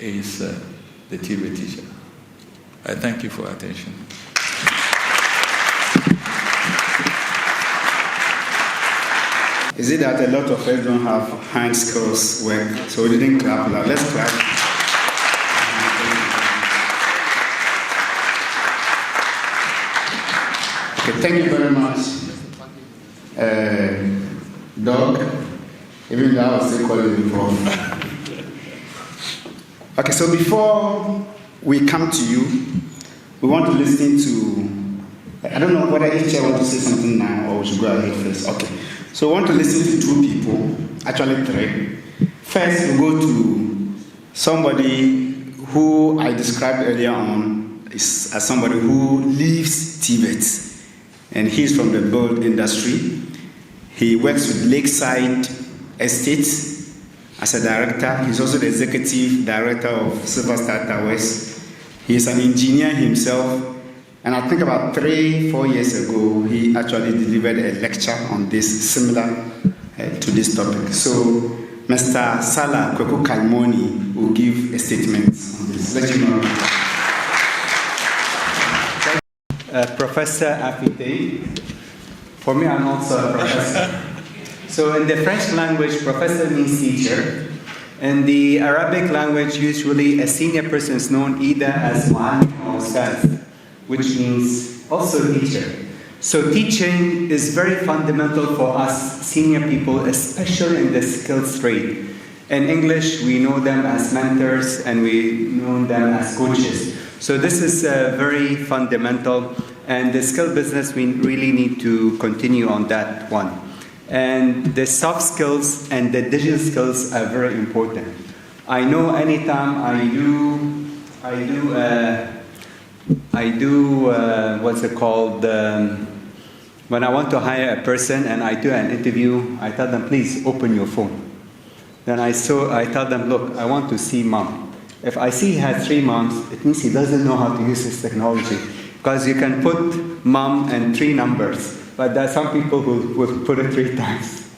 is the TVET teacher. I thank you for your attention. Is it that a lot of us don't have hand skills work, so we didn't clap loud? Let's clap. Okay, thank you very much, Doug, even though I was still calling you Prof. Okay, so before we come to you, we want to listen to, I don't know whether each chair wants to say something now or we should go ahead first. Okay, so we want to listen to two people, actually three. First, we go to somebody who I described earlier on as somebody who leaves TVET. And he's from the build industry. He works with Lakeside Estates as a director. He's also the executive director of Silver Star Towers. He's an engineer himself. And I think about 3-4 years ago, he actually delivered a lecture on this, similar to this topic. So Mr. Salah Kweku Kalmoni will give a statement on this. Let you know. Professor Afite. For me, I'm also a professor. So in the French language, professor means teacher. In the Arabic language, usually a senior person is known either as mu'allim or ustaz, which means also teacher. So teaching is very fundamental for us senior people, especially in the skills trade. In English, we know them as mentors and we know them as coaches. So this is very fundamental, and the skill business, we really need to continue on that one. And the soft skills and the digital skills are very important. I know anytime what's it called, when I want to hire a person and I do an interview, I tell them, please open your phone. Then I tell them, look, I want to see mom. If I see he has 3 moms, it means he doesn't know how to use this technology. Because you can put mom and 3 numbers, but there are some people who will put it 3 times.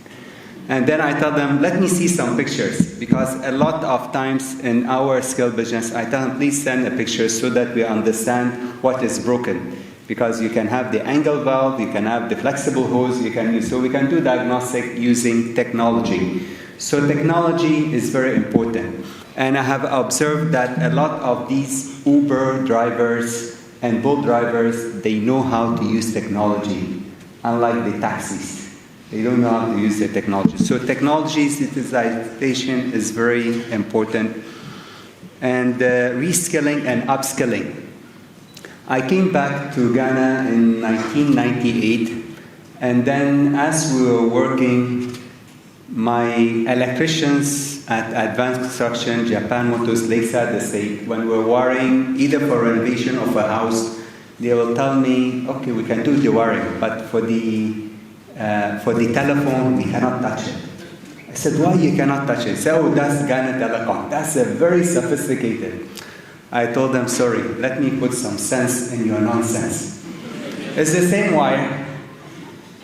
And then I tell them, let me see some pictures. Because a lot of times in our skill business, I tell them, please send a picture so that we understand what is broken. Because you can have the angle valve, you can have the flexible hose, so we can do diagnostic using technology. So technology is very important. And I have observed that a lot of these Uber drivers and Bolt drivers, they know how to use technology, unlike the taxis. They don't know how to use the technology. So technology utilization is very important. And reskilling and upskilling. I came back to Ghana in 1998, and then as we were working, my electricians at Advanced Construction, Japan Motors, Lakeside Estate, when we were wiring, either for renovation of a house, they will tell me, okay, we can do the wiring, but for the telephone, we cannot touch it. I said, why you cannot touch it? They said, oh, that's Ghana Telecom. That's a very sophisticated. I told them, sorry, let me put some sense in your nonsense. It's the same wire.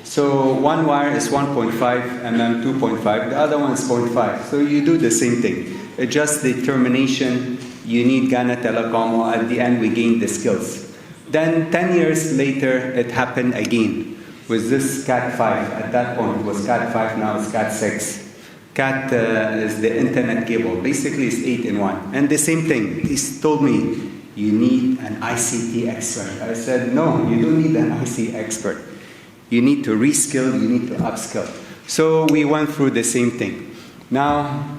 So one wire is 1.5 and then 2.5. The other one is 0.5. So you do the same thing. It's just the termination. You need Ghana Telecom, or at the end we gain the skills. Then 10 years later, it happened again with this Cat 5. At that point, it was Cat 5, now it's Cat 6. Cat is the internet cable. Basically, it's 8-in-1. And the same thing. He told me, you need an ICT expert. I said, no, you don't need an ICT expert. You need to reskill, you need to upskill. So we went through the same thing. Now,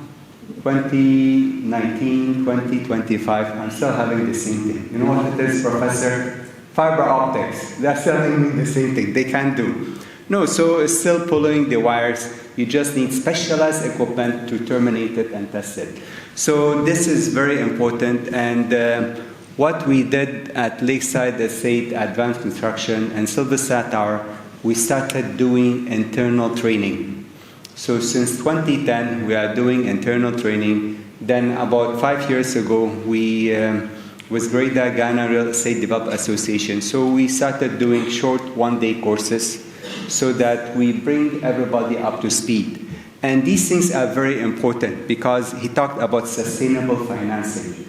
2019, 2025, I'm still having the same thing. You know what it is, Professor? Fiber optics. They're telling me the same thing. They can't do. No, so it's still pulling the wires. You just need specialized equipment to terminate it and test it. So this is very important. And what we did at Lakeside Estate, Advanced Construction, and Silversat Tower, we started doing internal training. So since 2010, we are doing internal training. Then about 5 years ago, we, with Greater Ghana Real Estate Development Association, so we started doing short one-day courses so that we bring everybody up to speed. And these things are very important because he talked about sustainable financing.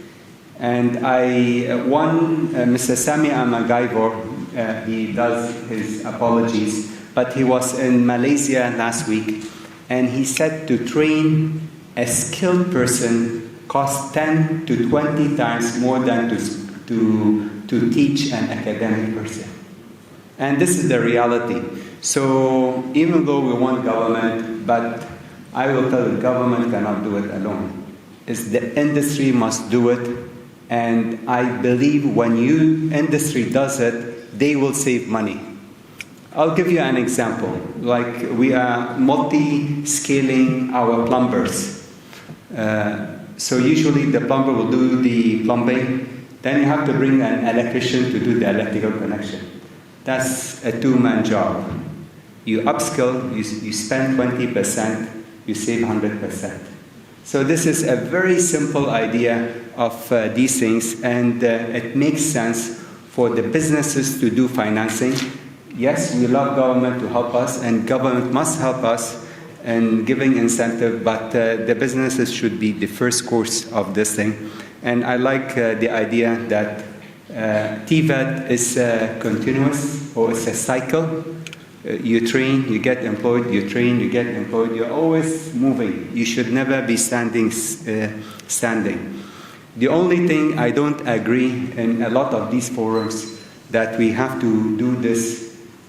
And Mr. Sami Amagaivor, he does his apologies, but he was in Malaysia last week, and he said to train a skilled person costs 10 to 20 times more than to teach an academic person. And this is the reality. So even though we want government, but I will tell you, government cannot do it alone. It's the industry must do it. And I believe when industry does it, they will save money. I'll give you an example. Like we are multi-scaling our plumbers. So usually the plumber will do the plumbing. Then you have to bring an electrician to do the electrical connection. That's a two-man job. You upskill, you spend 20%, you save 100%. So this is a very simple idea of these things, and it makes sense for the businesses to do financing. Yes, we love government to help us, and government must help us in giving incentive, but the businesses should be the first course of this thing. And I like the idea that TVET is continuous, or it's a cycle. You train, you get employed, you train, you get employed. You're always moving. You should never be standing. The only thing I don't agree in a lot of these forums that we have to do this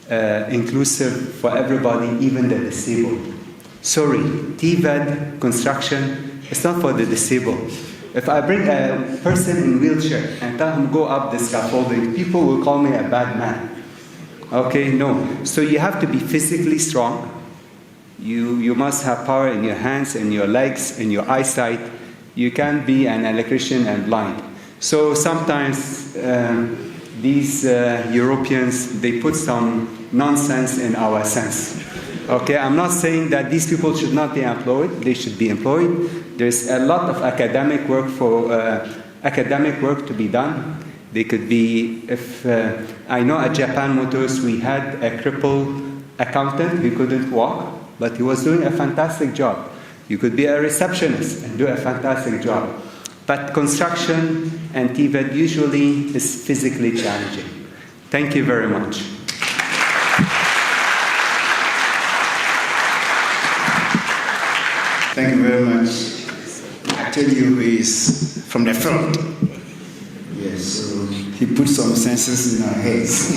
inclusive for everybody, even the disabled. Sorry, TVET construction is not for the disabled. If I bring a person in wheelchair and tell him go up the scaffolding, people will call me a bad man. Okay, no. So you have to be physically strong. You must have power in your hands and your legs and your eyesight. You can't be an electrician and blind. So sometimes these Europeans, they put some nonsense in our sense. Okay, I'm not saying that these people should not be employed. They should be employed. There's a lot of academic work to be done. They could be, if I know at Japan Motors, we had a crippled accountant who couldn't walk, but he was doing a fantastic job. You could be a receptionist and do a fantastic job. But construction and TVET usually is physically challenging. Thank you very much. Thank you very much. I tell you, he is from the field. Yes, so he put some senses in our heads.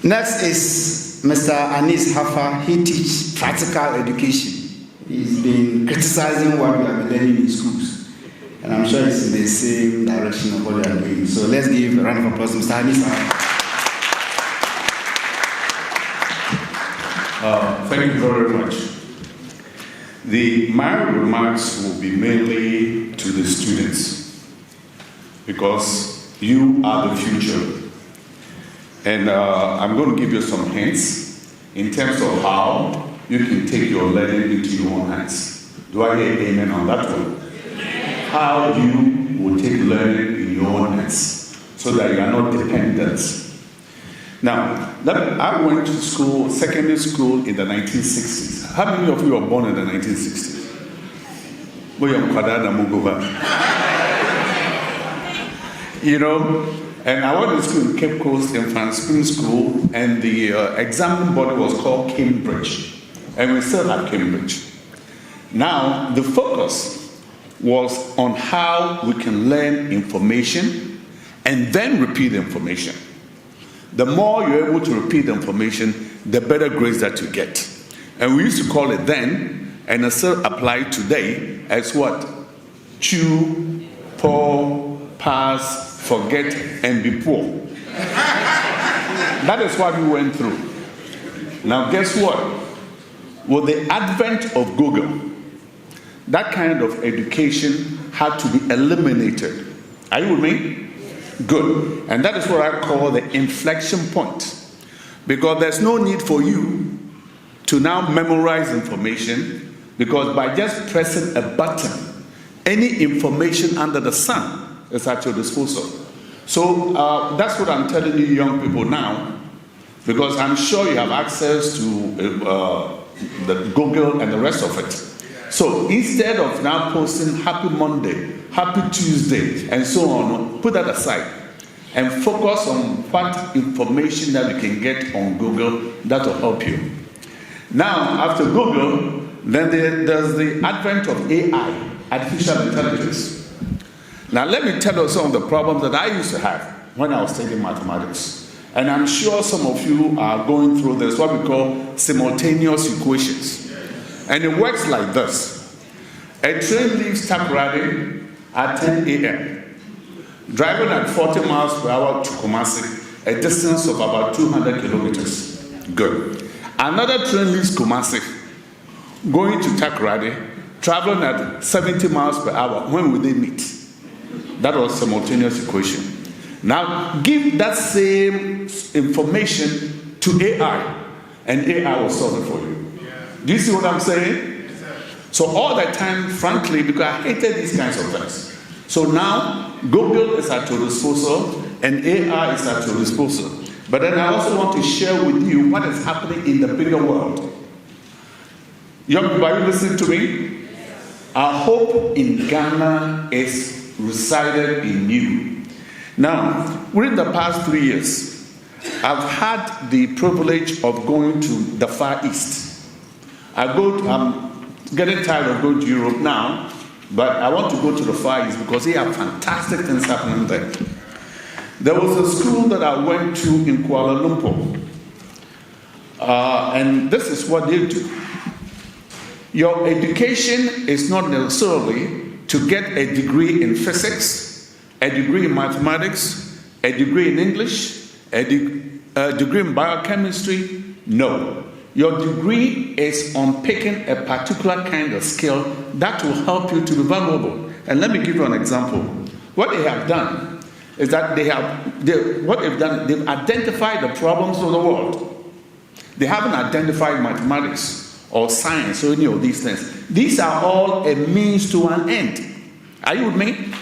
Next is Mr. Anis Hafa. He teaches practical education. He's been criticizing what we have been learning in schools. And I'm sure it's in the same direction of what we are doing. So let's give a round of applause to Mr. Anis Hafa. Thank you very much. My remarks will be mainly to the students because you are the future. And I'm going to give you some hints in terms of how you can take your learning into your own hands. Do I hear amen on that one? How you will take learning in your own hands so that you are not dependent. Now, I went to school, secondary school in the 1960s. How many of you were born in the 1960s? You know, and I went to school in Cape Coast Infant Spring School, and the examining body was called Cambridge. And we still have Cambridge. Now, the focus was on how we can learn information and then repeat information. The more you're able to repeat the information, the better grades that you get. And we used to call it then, and it's still applied today, as what? Chew, pour, pass, forget, and be poor. That is what we went through. Now guess what? With the advent of Google, that kind of education had to be eliminated. Are you with me? Good. And that is what I call the inflection point. Because there's no need for you to now memorize information, because by just pressing a button, any information under the sun is at your disposal. So that's what I'm telling you young people now, because I'm sure you have access to the Google and the rest of it. So instead of now posting happy Monday, happy Tuesday, and so on, put that aside and focus on what information that you can get on Google that will help you. Now, after Google, then there's the advent of AI, artificial intelligence. Now, let me tell you some of the problems that I used to have when I was studying mathematics. And I'm sure some of you are going through this, what we call simultaneous equations. And it works like this. A train leaves Takoradi at 10 a.m., driving at 40 miles per hour to Kumasi, a distance of about 200 kilometers. Good. Another train leaves Kumasi, going to Takoradi, traveling at 70 miles per hour. When will they meet? That was simultaneous equation. Now, give that same information to AI, and AI will solve it for you. Do you see what I'm saying? So all that time, frankly, because I hated these kinds of things. So now, Google is at your disposal, and AI is at your disposal. But then I also want to share with you what is happening in the bigger world. Young people, are you listening to me? Our hope in Ghana is resided in you. Now, within the past 3 years, I've had the privilege of going to the Far East. I'm getting tired of going to Europe now, but I want to go to the Far East because they have fantastic things happening there. There was a school that I went to in Kuala Lumpur, and this is what they do. Your education is not necessarily to get a degree in physics, a degree in mathematics, a degree in English, a degree in biochemistry. No. Your degree is on picking a particular kind of skill that will help you to be valuable. And let me give you an example. What they have done is that they've identified the problems of the world. They haven't identified mathematics or science or any of these things. These are all a means to an end. Are you with me?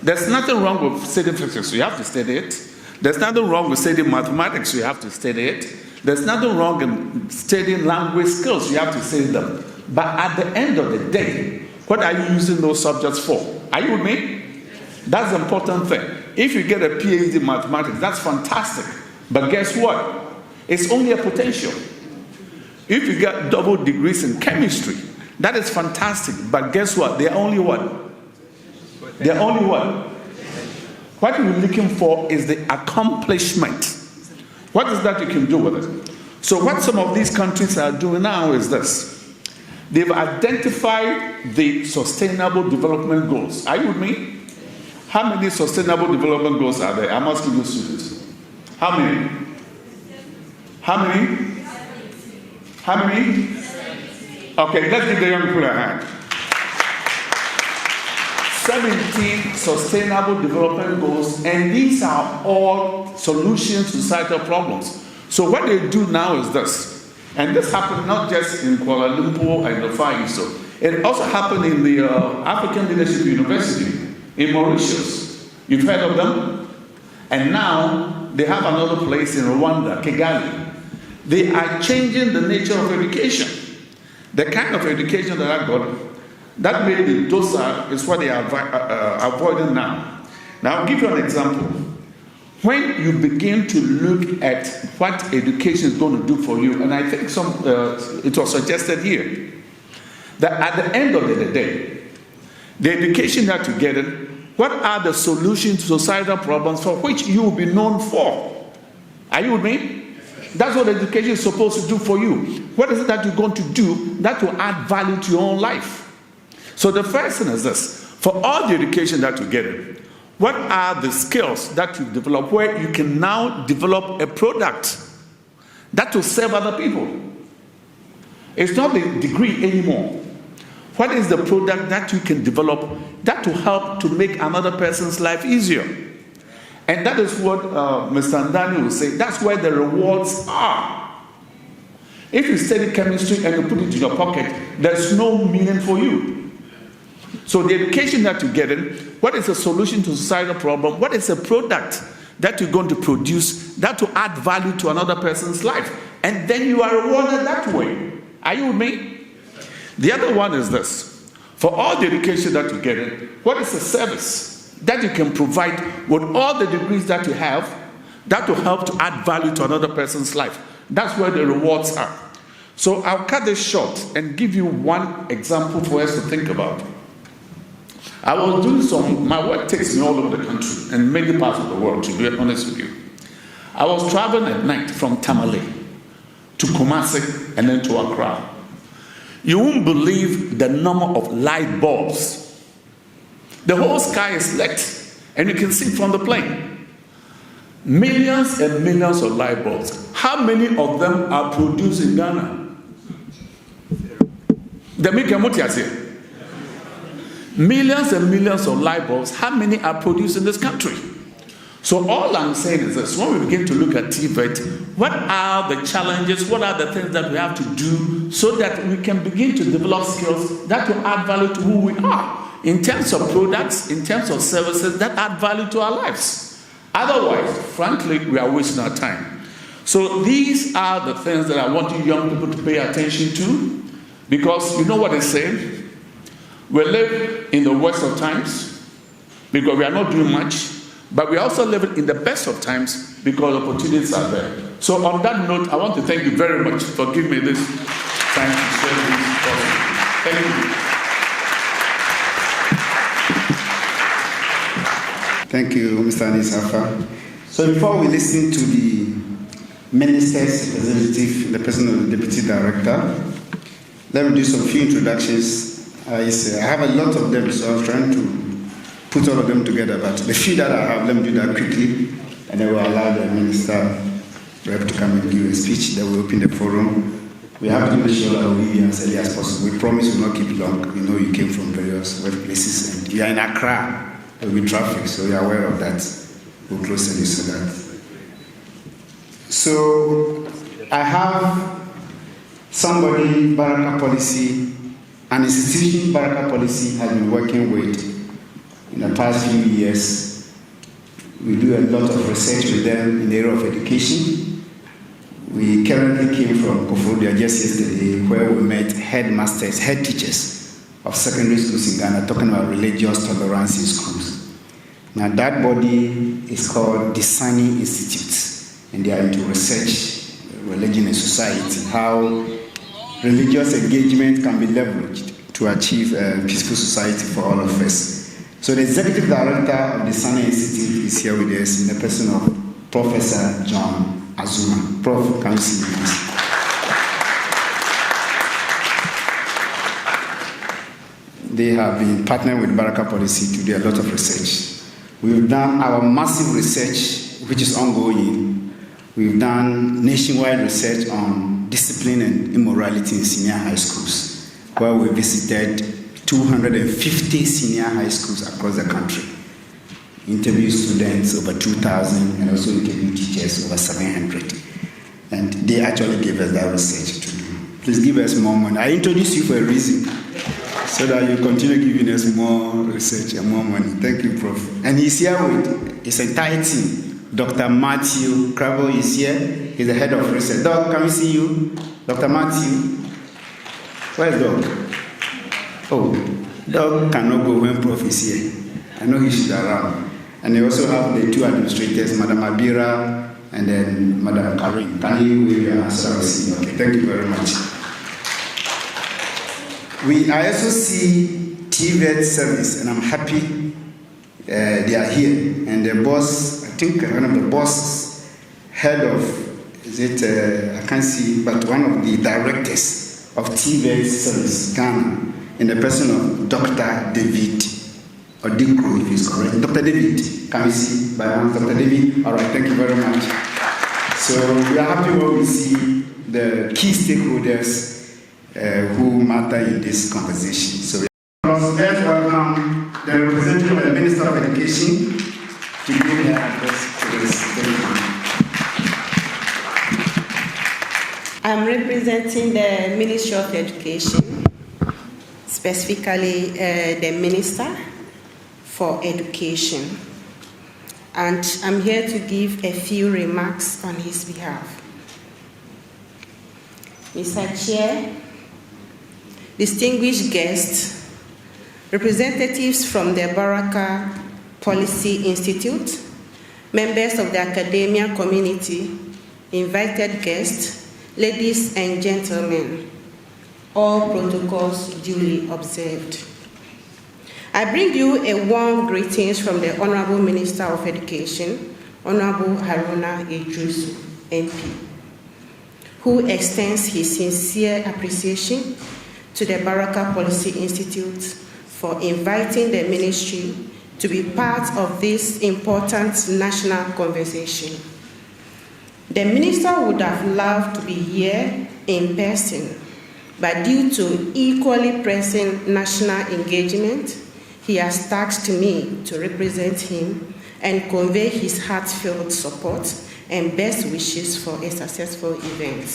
There's nothing wrong with studying physics, you have to study it. There's nothing wrong with studying mathematics, you have to study it. There's nothing wrong in studying language skills, you have to study them. But at the end of the day, what are you using those subjects for? Are you with me? That's the important thing. If you get a PhD in mathematics, that's fantastic. But guess what? It's only a potential. If you get double degrees in chemistry, that is fantastic. But guess what? They're only what? They're only what? What you're looking for is the accomplishment. What is that you can do with it? So what some of these countries are doing now is this. They've identified the sustainable development goals. Are you with me? How many sustainable development goals are there? I'm asking you students. How many? How many? How many? Okay, let's give the young people a hand. 17 sustainable development goals, and these are all solutions to societal problems. So what they do now is this, and this happened not just in Kuala Lumpur and the Far East, so it also happened in the African Leadership University in Mauritius. You've heard of them? And now they have another place in Rwanda, Kigali. They are changing the nature of education. The kind of education that I got, that made it docile, is what they are avoiding now. Now, I'll give you an example. When you begin to look at what education is going to do for you, and I think it was suggested here, that at the end of the day, the education that you get, what are the solutions to societal problems for which you will be known for? Are you with me? That's what education is supposed to do for you. What is it that you're going to do that will add value to your own life? So the first thing is this. For all the education that you get, what are the skills that you develop where you can now develop a product that will serve other people? It's not the degree anymore. What is the product that you can develop that will help to make another person's life easier? And that is what Mr. Andani will say. That's where the rewards are. If you study chemistry and you put it in your pocket, there's no meaning for you. So the education that you get in, what is a solution to societal problem? What is a product that you're going to produce that will add value to another person's life? And then you are rewarded that way. Are you with me? The other one is this. For all the education that you get in, what is a service that you can provide with all the degrees that you have that will help to add value to another person's life? That's where the rewards are. So I'll cut this short and give you one example for us to think about. I was doing my work takes me all over the country and many parts of the world, to be honest with you. I was traveling at night from Tamale to Kumasi and then to Accra. You won't believe the number of light bulbs. The whole sky is lit, and you can see it from the plane. Millions and millions of light bulbs. How many of them are produced in Ghana? Millions and millions of light bulbs. How many are produced in this country? So all I'm saying is this. When we begin to look at TVET, what are the challenges? What are the things that we have to do so that we can begin to develop skills that will add value to who we are? In terms of products, in terms of services that add value to our lives. Otherwise, frankly, we are wasting our time. So these are the things that I want you young people to pay attention to, because you know what they say? We live in the worst of times because we are not doing much, But we are also living in the best of times because opportunities are there. So on that note, I want to thank you very much for giving me this time to share this story. Thank Thank you. you, Mr. Anisafa. So before we listen to the minister's representative, in the person of the deputy director, let me do some few introductions. I have a lot of them, so I was trying to put all of them together, but the few that I have, let me do that quickly, and then we'll allow the minister rep to come and give a speech. Then we'll open the forum. We have to make sure that we be as early as possible. We promise we'll not keep long. We know you came from various workplaces, and you are in Accra. There will be traffic, so we are aware of that. We'll close early so that. So I have somebody, Baraka Policy, an institution Baraka Policy has been working with in the past few years. We do a lot of research with them in the area of education. We currently came from Kofodia just yesterday, where we met headmasters, head teachers of secondary schools in Ghana, talking about religious tolerance in schools. Now that body is called the Sani Institute, and they are into research, religion and society, how religious engagement can be leveraged to achieve a peaceful society for all of us. So the executive director of the Sani Institute is here with us in the person of Professor John Azuma. Prof, can you see me, please? They have been partnering with Baraka Policy to do a lot of research. We've done our massive research, which is ongoing. We've done nationwide research on discipline and immorality in senior high schools, where we visited 250 senior high schools across the country. Interviewed students over 2,000 and also interviewed teachers over 700. And they actually gave us that research to do. Please give us more money. I introduced you for a reason, so that you continue giving us more research and more money. Thank you, Prof. And he's here with his entire team. Dr. Matthew Crabble is here. He's the head of research. Doc, can we see you? Dr. Matthew. Where's Doc? Oh, Doc cannot go when Prof is here. I know he should around. And they also have the two administrators, Madam Abira and then Madam Karim. Can you wave your hands? Okay, thank you very much. I also see TVET service, and I'm happy they are here. And the boss, I think one of the bosses, head of, I can't see, but one of the directors of TVET service, Ghana, in the person of Dr. David, or Dikro, if he's correct. Dr. David, can we see by now? Dr. David, all right, thank you very much. So we are happy when we see the key stakeholders who matter in this conversation. So let's welcome the representative of the Minister of Education to give their address to this. I'm representing the Ministry of Education, specifically the Minister for Education. And I'm here to give a few remarks on his behalf. Mr. Chair, distinguished guests, representatives from the Baraka Policy Institute, members of the academia community, invited guests, ladies and gentlemen, all protocols duly observed. I bring you a warm greetings from the Honorable Minister of Education, Honorable Haruna Idrisu, MP, who extends his sincere appreciation to the Baraka Policy Institute for inviting the ministry to be part of this important national conversation. The minister would have loved to be here in person, but due to equally pressing national engagement, he has tasked me to represent him and convey his heartfelt support and best wishes for a successful event.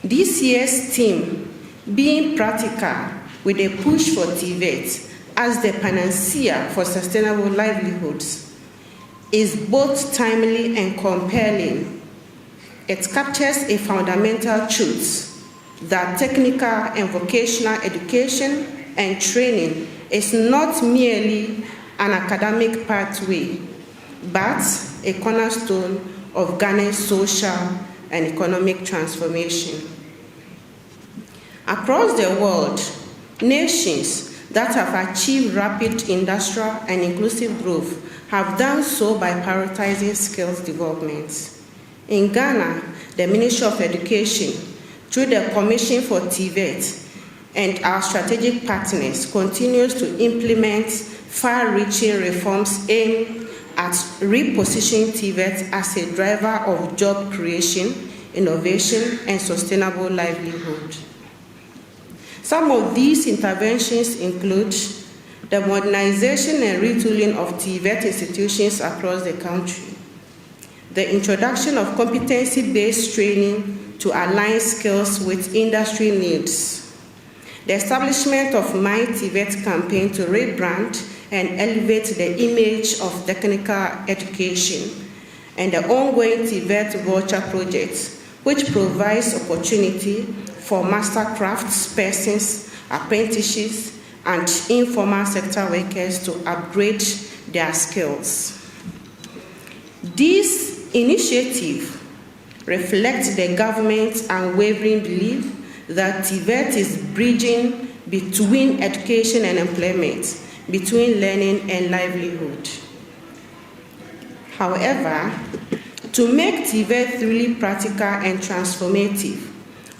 This year's theme, being practical with a push for TVET as the panacea for sustainable livelihoods, is both timely and compelling. It captures a fundamental truth that technical and vocational education and training is not merely an academic pathway, but a cornerstone of Ghana's social and economic transformation. Across the world, nations that have achieved rapid industrial and inclusive growth have done so by prioritizing skills development. In Ghana, the Ministry of Education, through the Commission for TVET and our strategic partners, continues to implement far-reaching reforms aimed at repositioning TVET as a driver of job creation, innovation, and sustainable livelihood. Some of these interventions include the modernization and retooling of TVET institutions across the country, the introduction of competency-based training to align skills with industry needs, the establishment of My TVET campaign to rebrand and elevate the image of technical education, and the ongoing TVET voucher project, which provides opportunity for master craftspersons, apprentices, and informal sector workers to upgrade their skills. This initiative reflects the government's unwavering belief that TVET is bridging between education and employment, between learning and livelihood. However, to make TVET really practical and transformative,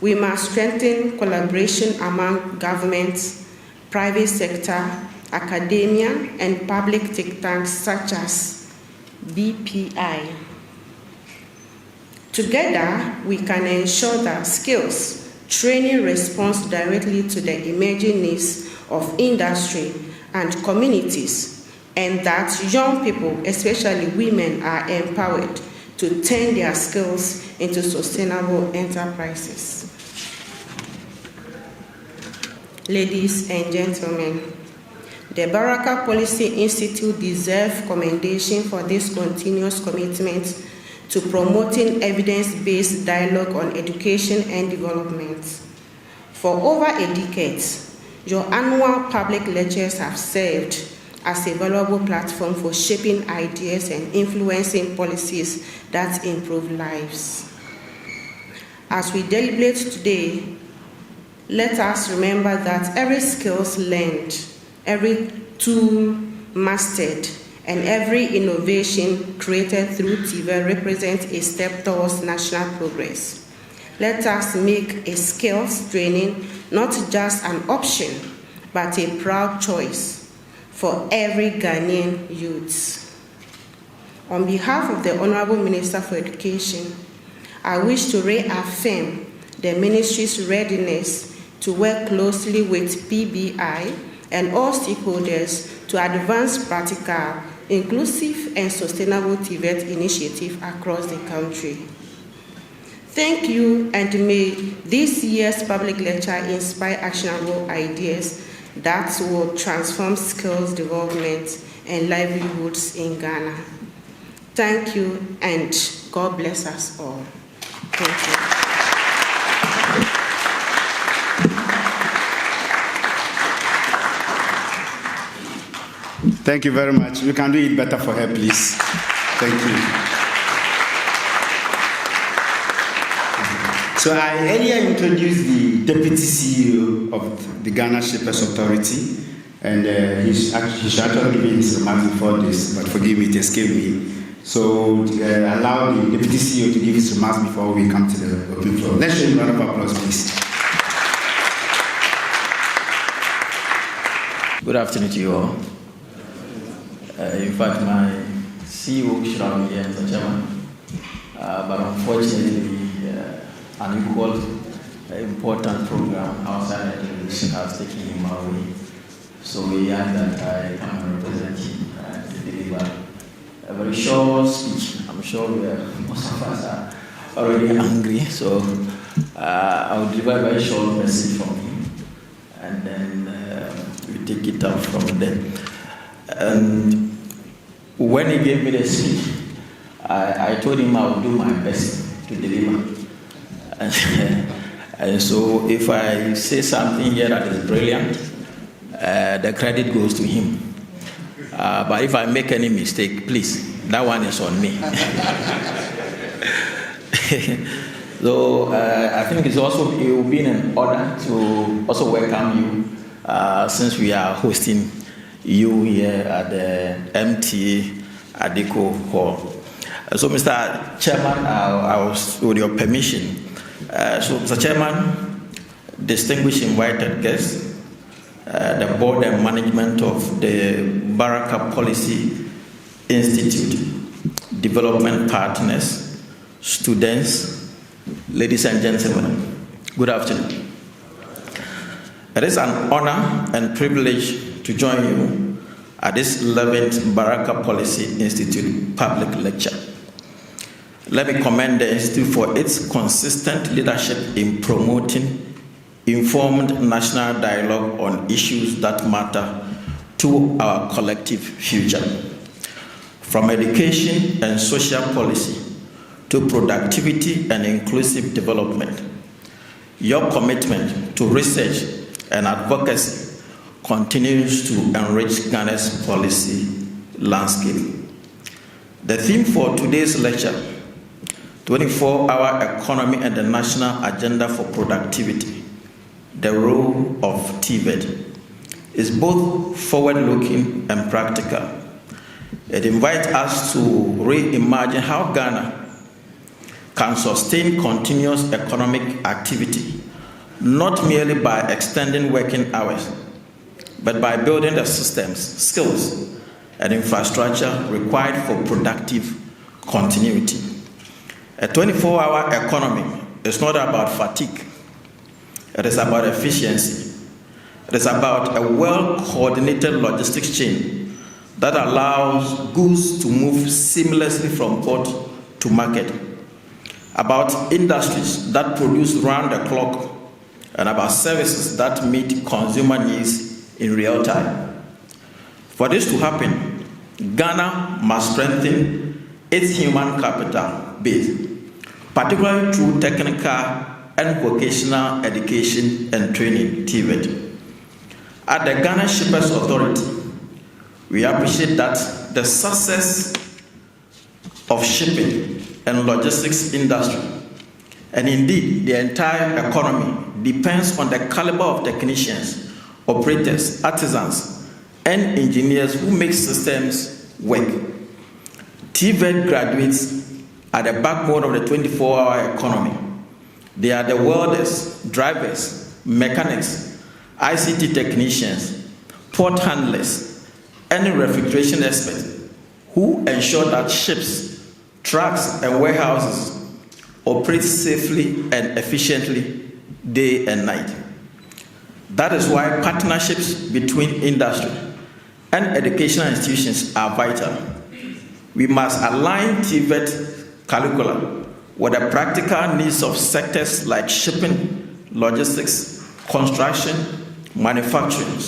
we must strengthen collaboration among governments, private sector, academia, and public think tanks such as BPI. Together, we can ensure that skills training responds directly to the emerging needs of industry and communities, and that young people, especially women, are empowered to turn their skills into sustainable enterprises. Ladies and gentlemen, the Baraka Policy Institute deserves commendation for this continuous commitment to promoting evidence-based dialogue on education and development. For over a decade, your annual public lectures have served as a valuable platform for shaping ideas and influencing policies that improve lives. As we deliberate today, let us remember that every skills learned, every tool mastered, and every innovation created through TVET represents a step towards national progress. Let us make a skills training not just an option, but a proud choice for every Ghanaian youth. On behalf of the Honorable Minister for Education, I wish to reaffirm the Ministry's readiness to work closely with PBI and all stakeholders to advance practical, inclusive, and sustainable TVET initiative across the country. Thank you, and may this year's public lecture inspire actionable ideas that will transform skills development and livelihoods in Ghana. Thank you, and God bless us all. Thank you. Thank you very much. You can do it better for her, please. Thank you. So I earlier introduced the Deputy CEO of the Ghana Shippers Authority, and he should actually give his remarks before this, but forgive me, it escaped me. So allow the Deputy CEO to give his remarks before we come to the open floor. Let's show him a round of applause, please. Good afternoon to you all. In fact, my CEO should have been here as a chairman, but unfortunately, an equal important program outside the television has taken him away. So we ask that I come and represent him to deliver a very short speech. I'm sure most of us are already angry, so I will deliver a very short message from him, and then we take it up from there. And when he gave me the speech, I told him I would do my best to deliver. And so if I say something here that is brilliant, the credit goes to him. But if I make any mistake, please, that one is on me. So I think it will be an honor to also welcome you since we are hosting you here at the MTA Adiko Hall. So Mr. Chairman, I was, with your permission, so Mr. Chairman, distinguished invited guests, the board and management of the Baraka Policy Institute, development partners, students, ladies and gentlemen, good afternoon. It is an honor and privilege to join you at this 11th Baraka Policy Institute public lecture. Let me commend the Institute for its consistent leadership in promoting informed national dialogue on issues that matter to our collective future. From education and social policy to productivity and inclusive development, your commitment to research and advocacy continues to enrich Ghana's policy landscape. The theme for today's lecture, 24-hour economy and the national agenda for productivity, the role of TVET, is both forward-looking and practical. It invites us to reimagine how Ghana can sustain continuous economic activity, not merely by extending working hours, but by building the systems, skills, and infrastructure required for productive continuity. A 24-hour economy is not about fatigue. It is about efficiency. It is about a well-coordinated logistics chain that allows goods to move seamlessly from port to market, about industries that produce round the clock, and about services that meet consumer needs in real time. For this to happen, Ghana must strengthen its human capital base, particularly through technical and vocational education and training, TVET. At the Ghana Shippers Authority, we appreciate that the success of shipping and logistics industry, and indeed the entire economy, depends on the caliber of technicians, operators, artisans, and engineers who make systems work. TVET graduates are the backbone of the 24-hour economy. They are the welders, drivers, mechanics, ICT technicians, port handlers, and refrigeration experts who ensure that ships, trucks, and warehouses operate safely and efficiently day and night. That is why partnerships between industry and educational institutions are vital. We must align TVET curricula with the practical needs of sectors like shipping, logistics, construction, manufacturing.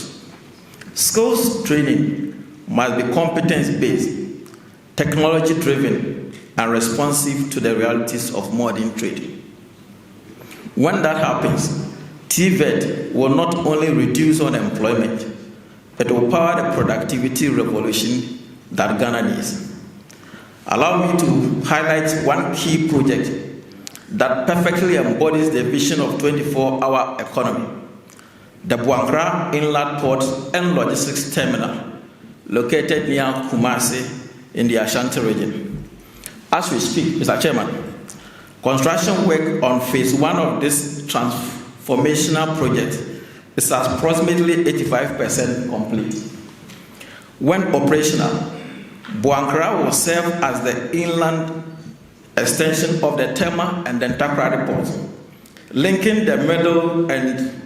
Skills training must be competence-based, technology-driven, and responsive to the realities of modern trade. When that happens, TVET will not only reduce unemployment, it will power the productivity revolution that Ghana needs. Allow me to highlight one key project that perfectly embodies the vision of 24-hour economy, the Baraka Inland Port and Logistics Terminal, located near Kumasi in the Ashanti region. As we speak, Mr. Chairman, construction work on phase 1 of this transformational project is approximately 85% complete. When operational, Baraka will serve as the inland extension of the Tema and the Takrady port, linking the middle and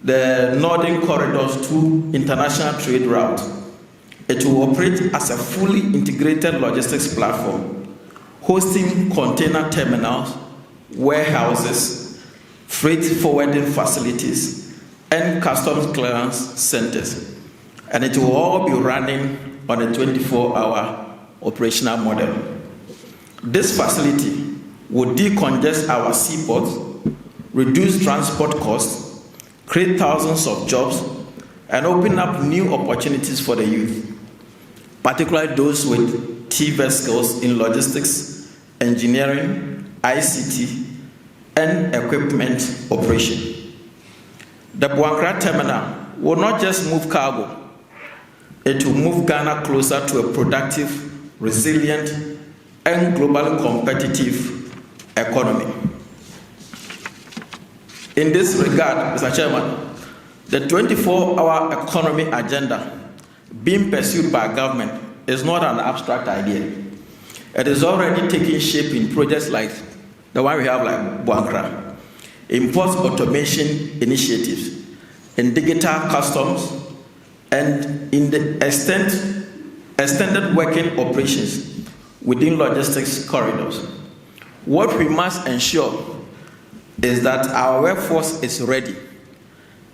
the northern corridors to international trade route. It will operate as a fully integrated logistics platform, hosting container terminals, warehouses, freight forwarding facilities, and customs clearance centers. And it will all be running on a 24-hour operational model. This facility will decongest our seaports, reduce transport costs, create thousands of jobs, and open up new opportunities for the youth. particularly those with TVET skills in logistics, engineering, ICT, and equipment operation. The Baraka terminal will not just move cargo, it will move Ghana closer to a productive, resilient, and globally competitive economy. In this regard, Mr. Chairman, the 24-hour economy agenda being pursued by government is not an abstract idea. It is already taking shape in projects like the one we have like Baraka, import automation initiatives, in digital customs, and in the extended working operations within logistics corridors. What we must ensure is that our workforce is ready,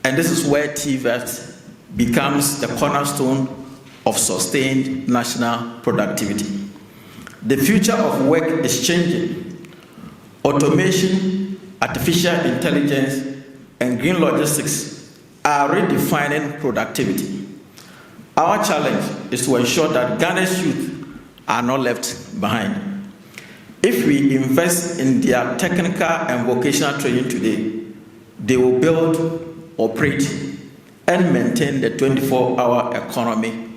and this is where TVET becomes the cornerstone of sustained national productivity. The future of work is changing. Automation, artificial intelligence, and green logistics are redefining productivity. Our challenge is to ensure that Ghana's youth are not left behind. If we invest in their technical and vocational training today, they will build, operate, and maintain the 24-hour economy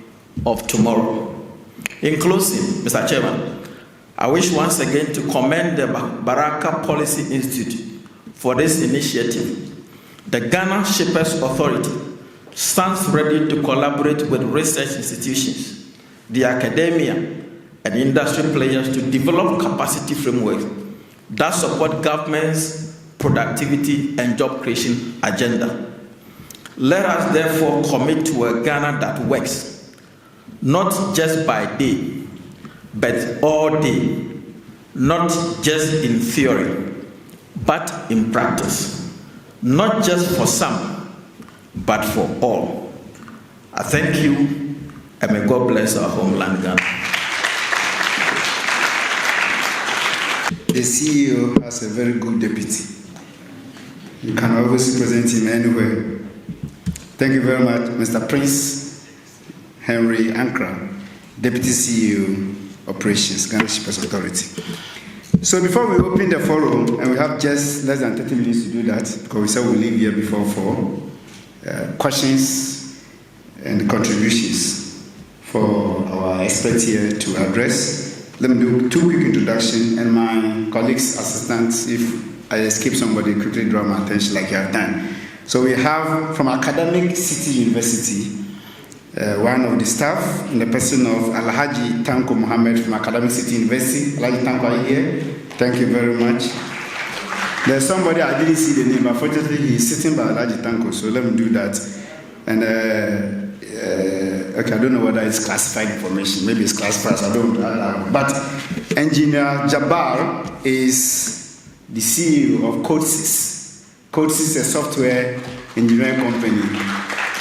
of tomorrow. In closing, Mr. Chairman, I wish once again to commend the Baraka Policy Institute for this initiative. The Ghana Shippers Authority stands ready to collaborate with research institutions, the academia, and industry players to develop capacity frameworks that support government's productivity and job creation agenda. Let us therefore commit to a Ghana that works, not just by day, but all day, not just in theory, but in practice, not just for some, but for all. I thank you, and may God bless our homeland, Ghana. The CEO has a very good deputy. You can always present him anywhere. Thank you very much, Mr. Prince Henry Ankra, Deputy CEO, Operations, Ghana Shippers Authority. So before we open the forum, and we have just less than 30 minutes to do that, because we said we'll leave here before 4, questions and contributions for our experts here to address. Let me do 2 quick introductions, and my colleagues, assistants, if I escape somebody, quickly draw my attention like you have done. So we have from Academic City University, one of the staff in the person of Alhaji Tanko Mohammed from Academic City University. Alhaji Tanko, are you here? Thank you very much. There's somebody I didn't see the name, but fortunately he's sitting by Alhaji Tanko, so let me do that. And okay, I don't know whether it's classified information. Maybe it's classified. I don't know. But Engineer Jabbar is the CEO of CodeSys. CodeSys is a software engineering company.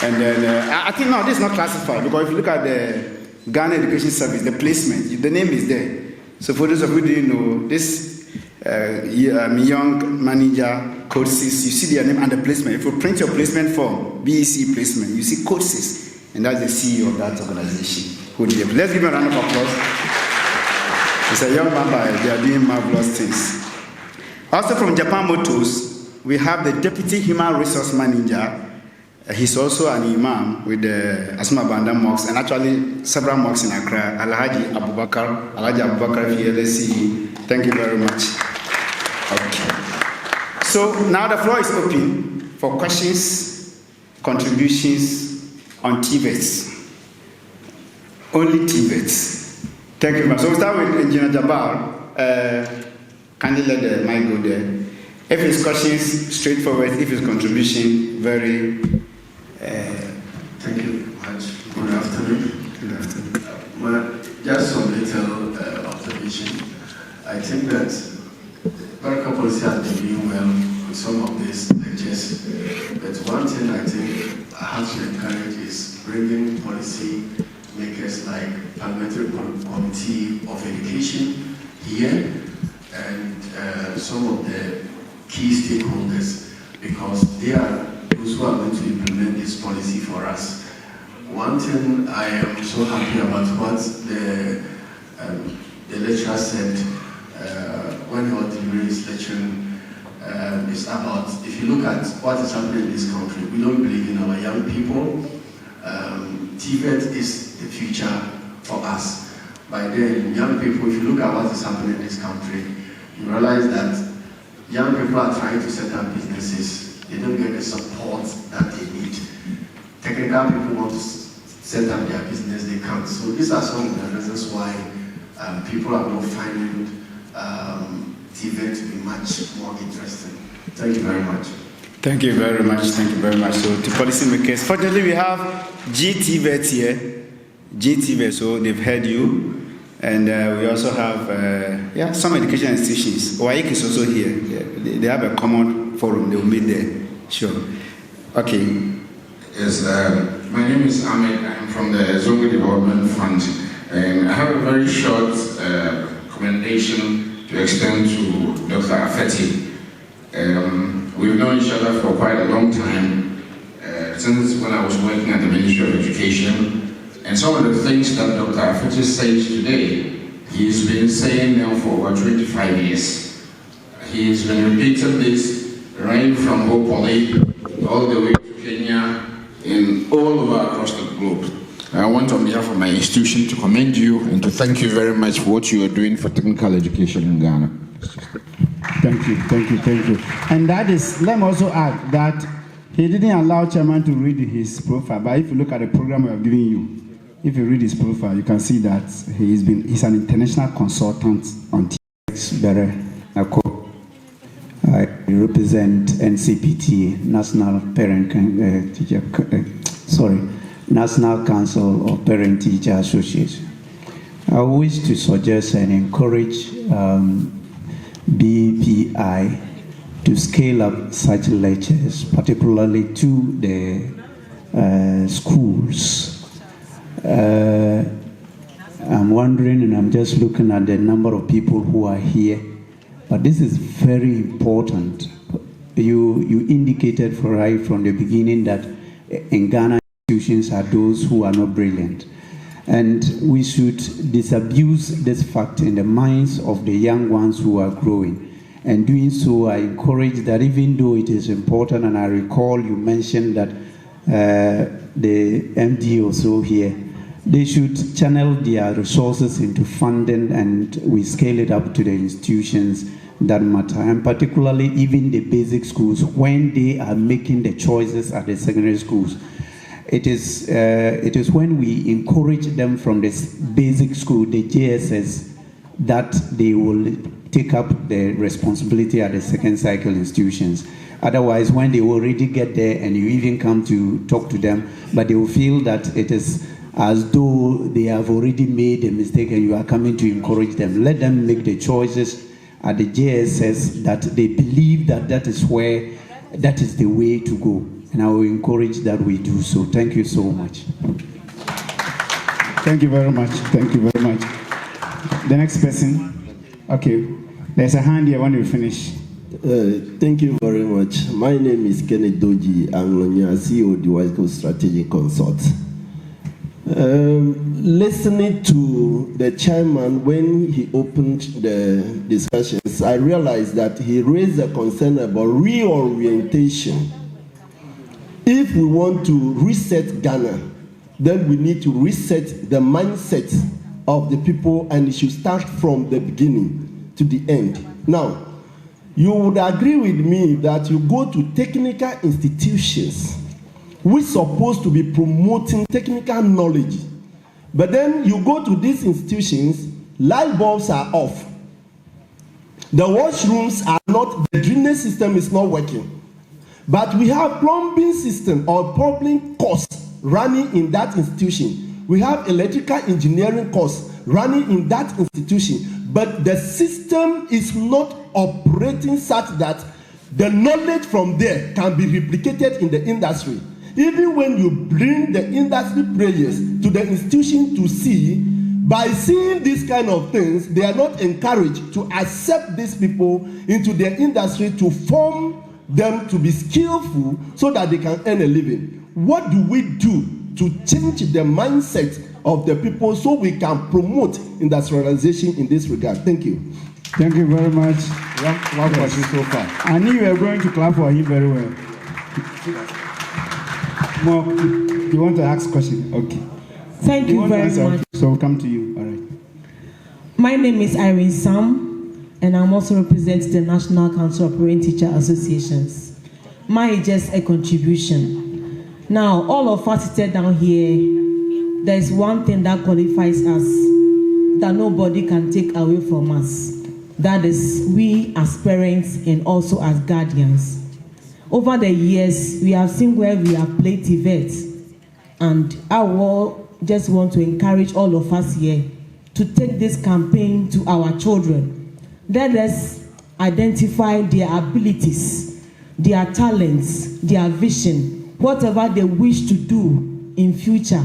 And then I think no, this is not classified, because if you look at the Ghana Education Service, the placement, the name is there. So for those of you who didn't know, this young manager, CodeSys, you see their name and the placement. If you print your placement form, BEC placement, you see CodeSys, and that's the CEO of that organization. Who did it. Let's give him a round of applause. It's a young man, but they are doing marvelous things. Also from Japan Motors, we have the Deputy Human Resource Manager. He's also an imam with the Asma Banda Mosque, and actually several mosques in Accra. Alhaji Abubakar, VLSC. Thank you very much. Okay. So now the floor is open for questions, contributions on TVET. Only TVET. Thank you very much. So we'll start with Engineer Jabbar. Kindly let the mic go there. If it's questions, straightforward. If it's contribution, very... Thank you very much. Good afternoon. Good afternoon. Well, just some little observation. I think that Baraka policy has been doing well with some of these lectures. But one thing I think I have to encourage is bringing policy makers like Parliamentary Committee of Education here, and some of the key stakeholders, because they are those who are going to implement this policy for us. one thing I am so happy about what the lecturer said when he was delivering his lecture is about, if you look at what is happening in this country, we don't believe in our young people. TVET is the future for us. By then, young people, if you look at what is happening in this country, you realize that young people are trying to set up businesses. They don't get the support that they need. Technical people want to set up their business, they can't. So these are some of the reasons why people are not finding TVET to be much more interesting. Thank you very much. Thank you very much. Thank you very much. So, to policymakers, fortunately, we have GTVET here. GTVET, so they've heard you. And we also have some education institutions. OAIC is also here. They have a common forum. They will meet there. Sure. Okay. Yes, my name is Ahmed. I'm from the Zongo Development Fund. And I have a very short commendation to extend to Dr. Afeti. We've known each other for quite a long time, since when I was working at the Ministry of Education. And some of the things that Dr. Afeti says today, he's been saying now for over 25 years. He's been repeating this right from Hopoli all the way to Kenya and all over across the globe. I want on behalf of my institution to commend you and to thank you very much for what you are doing for technical education in Ghana. Thank you, thank you, thank you. And that is, let me also add that he didn't allow Chairman to read his profile, but if you look at the program we have given you, if you read his profile, you can see that he's an international consultant on TVET. I represent NCPT, National Council of Parent Teacher Association. I wish to suggest and encourage BPI to scale up such lectures, particularly to the schools. I'm wondering, and I'm just looking at the number of people who are here, but this is very important. You indicated right from the beginning that in Ghana, institutions are those who are not brilliant. And we should disabuse this fact in the minds of the young ones who are growing. And doing so, I encourage that even though it is important, and I recall you mentioned that the MD also here, they should channel their resources into funding, and we scale it up to the institutions that matter, and particularly even the basic schools when they are making the choices at the secondary schools. It is when we encourage them from this basic school, the JSS, that they will take up the responsibility at the second cycle institutions. Otherwise, when they already get there and you even come to talk to them, but they will feel that it is as though they have already made a mistake and you are coming to encourage them. Let them make the choices at the JSS that they believe that that is the way to go. And I will encourage that we do so. Thank you so much. Thank you very much. Thank you very much. The next person. Okay. There's a hand here when you finish. Thank you very much. My name is Kenneth Doji Anglonia, CEO of the White Strategic Consult. Listening to the chairman when he opened the discussions, I realized that he raised a concern about reorientation. If we want to reset Ghana, then we need to reset the mindset of the people, and it should start from the beginning to the end. Now, you would agree with me that you go to technical institutions which are supposed to be promoting technical knowledge, but then you go to these institutions, light bulbs are off, the washrooms are not, the drainage system is not working, but we have plumbing system or plumbing course running in that institution. We have electrical engineering course running in that institution, but the system is not operating such that the knowledge from there can be replicated in the industry. Even when you bring the industry players to the institution to see, by seeing these kind of things, they are not encouraged to accept these people into their industry to form them to be skillful so that they can earn a living. What do we do to change the mindset of the people so we can promote industrialization in this regard. Thank you. Thank you very much. Well so far. I knew you were going to clap for him very well. More, you want to ask question? Okay. Thank you very much. So we'll come to you. All right. My name is Irene Sam, and I'm also representing the National Council of Parent Teacher Associations. Mine is just a contribution. Now, all of us seated down here, there's one thing that qualifies us that nobody can take away from us. That is, we as parents and also as guardians. Over the years, we have seen where we have played TVET, and I will just want to encourage all of us here to take this campaign to our children. Let us identify their abilities, their talents, their vision, whatever they wish to do in future,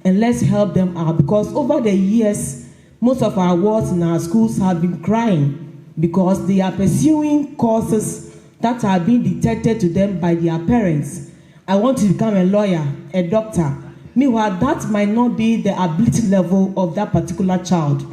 and let's help them out, because over the years, most of our wards in our schools have been crying because they are pursuing courses that are being dictated to them by their parents. I want to become a lawyer, a doctor. Meanwhile, that might not be the ability level of that particular child.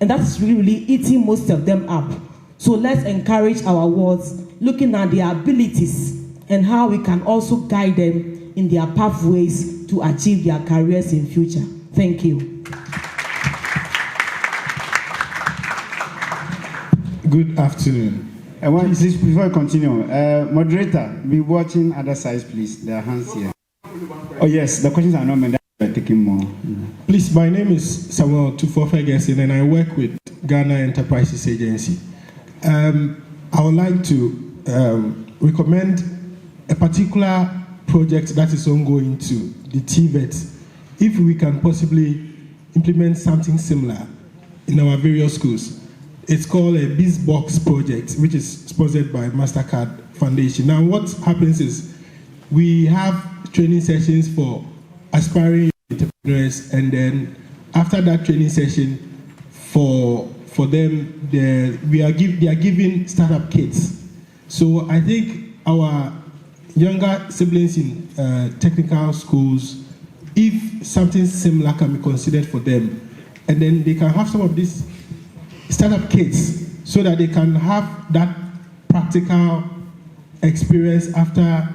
And that's really eating most of them up. So let's encourage our wards, looking at their abilities and how we can also guide them in their pathways to achieve their careers in future. Thank you. Good afternoon. Please, before I continue, moderator, be watching other sides, please. There are hands here. Oh yes, the questions are not meant. We're taking more. Please, my name is Samuel Tufo-Ferguson, and I work with Ghana Enterprises Agency. I would like to recommend a particular project that is ongoing to the TVET. If we can possibly implement something similar in our various schools. It's called a BizBox project, which is sponsored by MasterCard Foundation. Now, what happens is we have training sessions for aspiring entrepreneurs, and then after that training session, for them, they are giving startup kits. So I think our younger siblings in technical schools, if something similar can be considered for them, and then they can have some of these startup kits so that they can have that practical experience after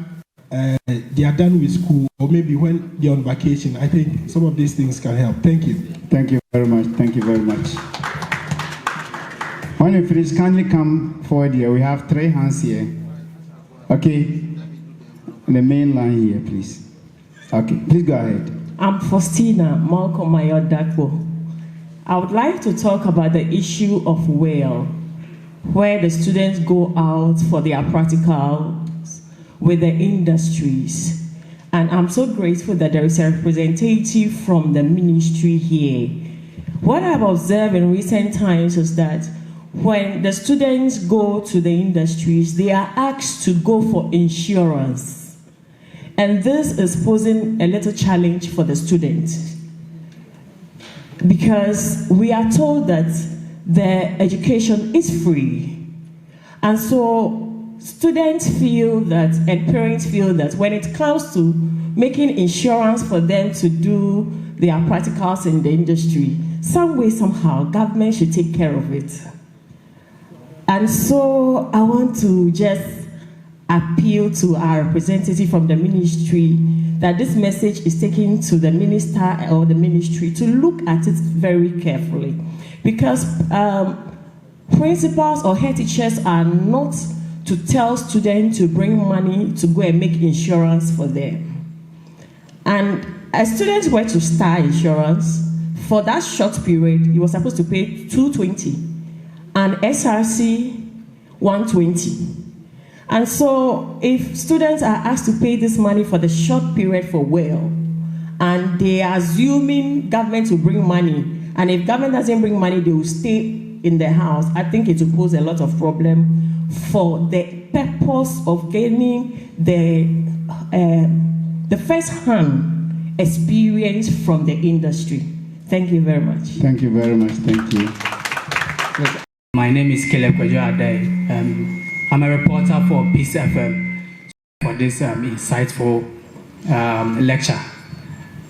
they are done with school, or maybe when they're on vacation. I think some of these things can help. Thank you. Thank you very much. Thank you very much. When you finish, kindly come forward here. We have 3 hands here. Okay. The main line here, please. Okay, please go ahead. I'm Faustina Malcolm Mayor Dakbo. I would like to talk about the issue of WALE, where the students go out for their practicals with the industries. And I'm so grateful that there is a representative from the ministry here. What I've observed in recent times is that when the students go to the industries, they are asked to go for insurance. And this is posing a little challenge for the students, because we are told that the education is free. And so students feel that, and parents feel that when it comes to making insurance for them to do their practicals in the industry, some way, somehow, government should take care of it. And so I want to just appeal to our representative from the ministry that this message is taken to the minister or the ministry to look at it very carefully, because principals or head teachers are not to tell students to bring money to go and make insurance for them. And a student were to start insurance, for that short period, he was supposed to pay $220 and SRC $120. And so if students are asked to pay this money for the short period for WALE, and they are assuming government will bring money, and if government doesn't bring money, they will stay in the house, I think it will pose a lot of problem for the purpose of gaining the first-hand experience from the industry. Thank you very much. Thank you very much. Thank you. My name is Caleb Kwajo. I'm a reporter for Peace FM for this insightful lecture.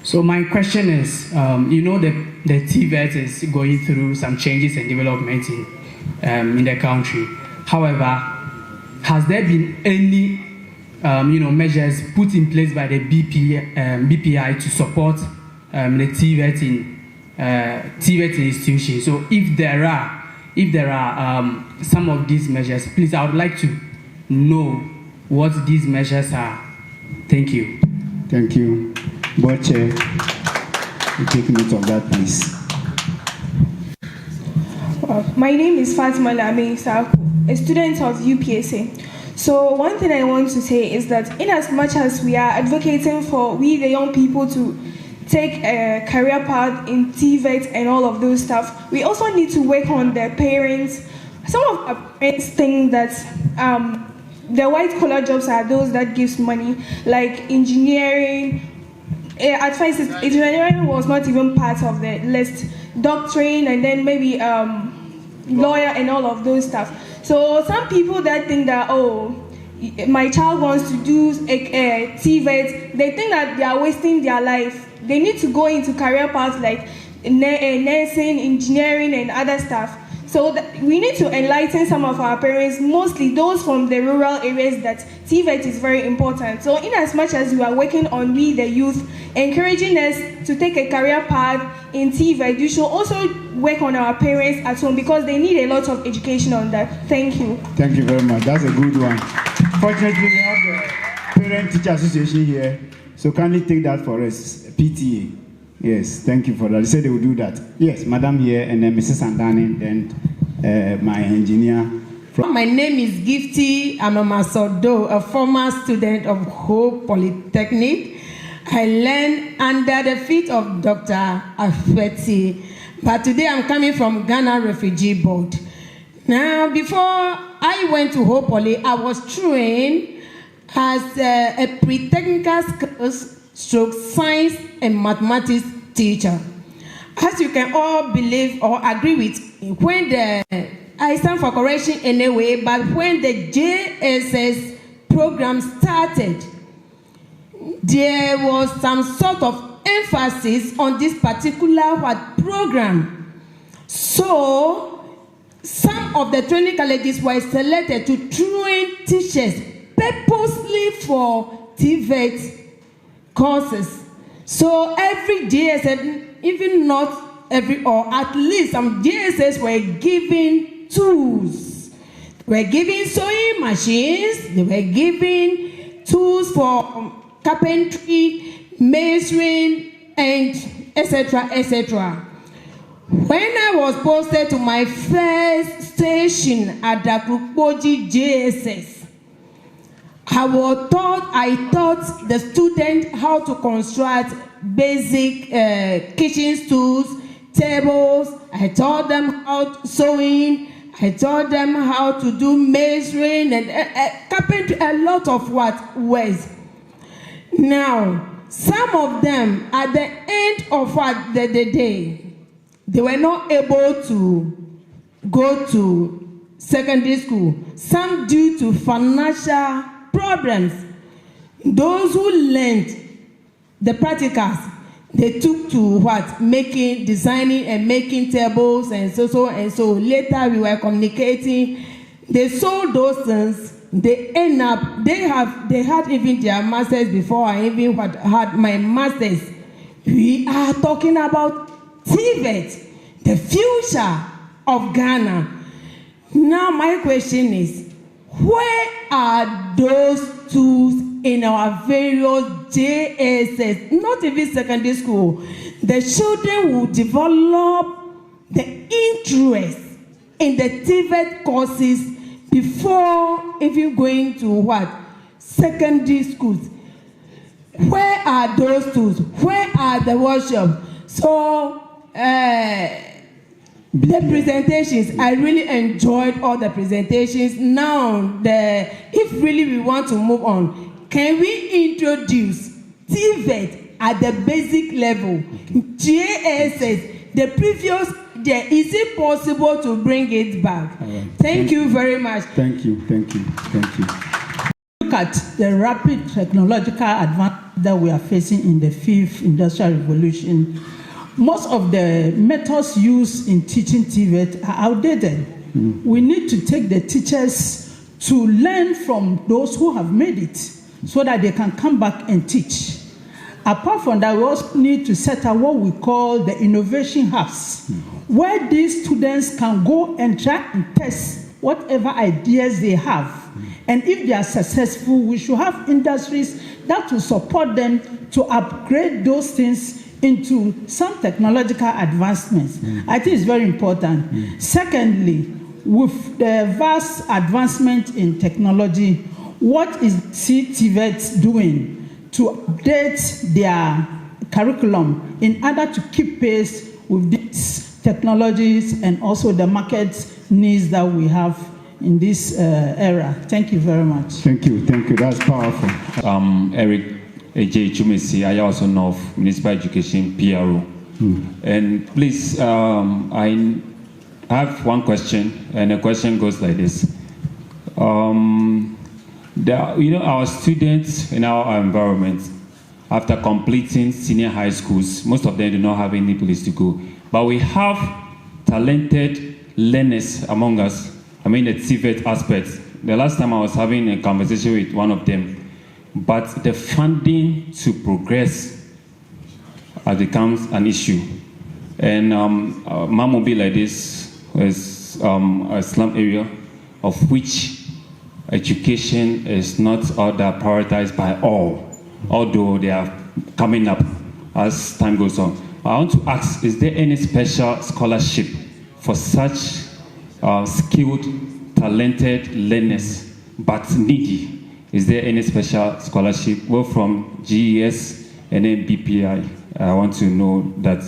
So my question is, the TVET is going through some changes and development in the country. However, has there been any measures put in place by the BPI to support the TVET institutions? So if there are some of these measures, please, I would like to know what these measures are. Thank you. Thank you. Board Chair, you take note of that, please. My name is Fatima Lame Isako, a student of UPSA. So one thing I want to say is that in as much as we are advocating for we the young people to take a career path in TVET and all of those stuff, we also need to work on their parents. Some of our parents think that the white collar jobs are those that gives money, like engineering. At first, engineering was not even part of the list. Doctrine and then maybe lawyer and all of those stuff. So some people that think that, oh, my child wants to do a TVET, they think that they are wasting their life. They need to go into career paths like nursing, engineering, and other stuff. So we need to enlighten some of our parents, mostly those from the rural areas, that TVET is very important. So in as much as we are working on we the youth, encouraging us to take a career path in TVET, you should also work on our parents at home because they need a lot of education on that. Thank you. Thank you very much. That's a good one. Fortunately, we have the Parent Teacher Association here, so kindly take that for us, PTA. Yes, thank you for that. They said they will do that. Yes, Madam here, and then Mrs. Andani, and my engineer. My name is Gifty Anomasodo, a former student of Hope Polytechnic. I learned under the feet of Dr. Afeti, but today I'm coming from Ghana Refugee Board. Now, before I went to Hope Poly, I was trained as a pre-technical skills stroke science and mathematics teacher. As you can all believe or agree with, when I stand for correction anyway, but when the JSS program started, there was some sort of emphasis on this particular program. So some of the training colleges were selected to train teachers purposely for TVET courses. So every JSS, even not every, or at least some JSS were given tools. They were given sewing machines, they were given tools for carpentry, masonry, and etc., etc. When I was posted to my first station at the Krukpoji JSS, I taught the student how to construct basic kitchen stools, tables. I taught them how to sewing. I taught them how to do masonry and carpentry, a lot of ways. Now, some of them, at the end of the day, they were not able to go to secondary school. Some due to financial problems. Those who learned the practicals, they took to designing and making tables and so and so. Later we were communicating. They sold those things. They end up, they had even their masters before I even had my masters. We are talking about TVET, the future of Ghana. Now my question is, where are those tools in our various JSS, not even secondary school? The children will develop the interest in the TVET courses before even going to secondary schools. Where are those tools? Where are the workshops? So, the presentations, I really enjoyed all the presentations. Now, if really we want to move on, can we introduce TVET at the basic level? JSS, the previous, is it possible to bring it back? Right. Thank you very much. Thank you. Look at the rapid technological advancement that we are facing in the 5th industrial revolution, most of the methods used in teaching TVET are outdated. We need to take the teachers to learn from those who have made it so that they can come back and teach. Apart from that, we also need to set up what we call the innovation hubs, where these students can go and try and test whatever ideas they have. And if they are successful, we should have industries that will support them to upgrade those things into some technological advancements. I think it's very important. Secondly, with the vast advancement in technology, what is TVET doing to update their curriculum in order to keep pace with these technologies and also the market needs that we have in this era? Thank you very much. Thank you. That's powerful. Eric A.J. Chumesi, I also know of Municipal Education, PRO. And please, I have one question, and the question goes like this. Our students in our environment, after completing senior high schools, most of them do not have any place to go. But we have talented learners among us. I mean, the TVET aspect. The last time I was having a conversation with one of them, but the funding to progress becomes an issue. And Mom will be like this is a slum area of which education is not all that prioritized by all, although they are coming up as time goes on. I want to ask, is there any special scholarship for such skilled, talented learners, but needy? Is there any special scholarship, both from GES and then BPI? I want to know that,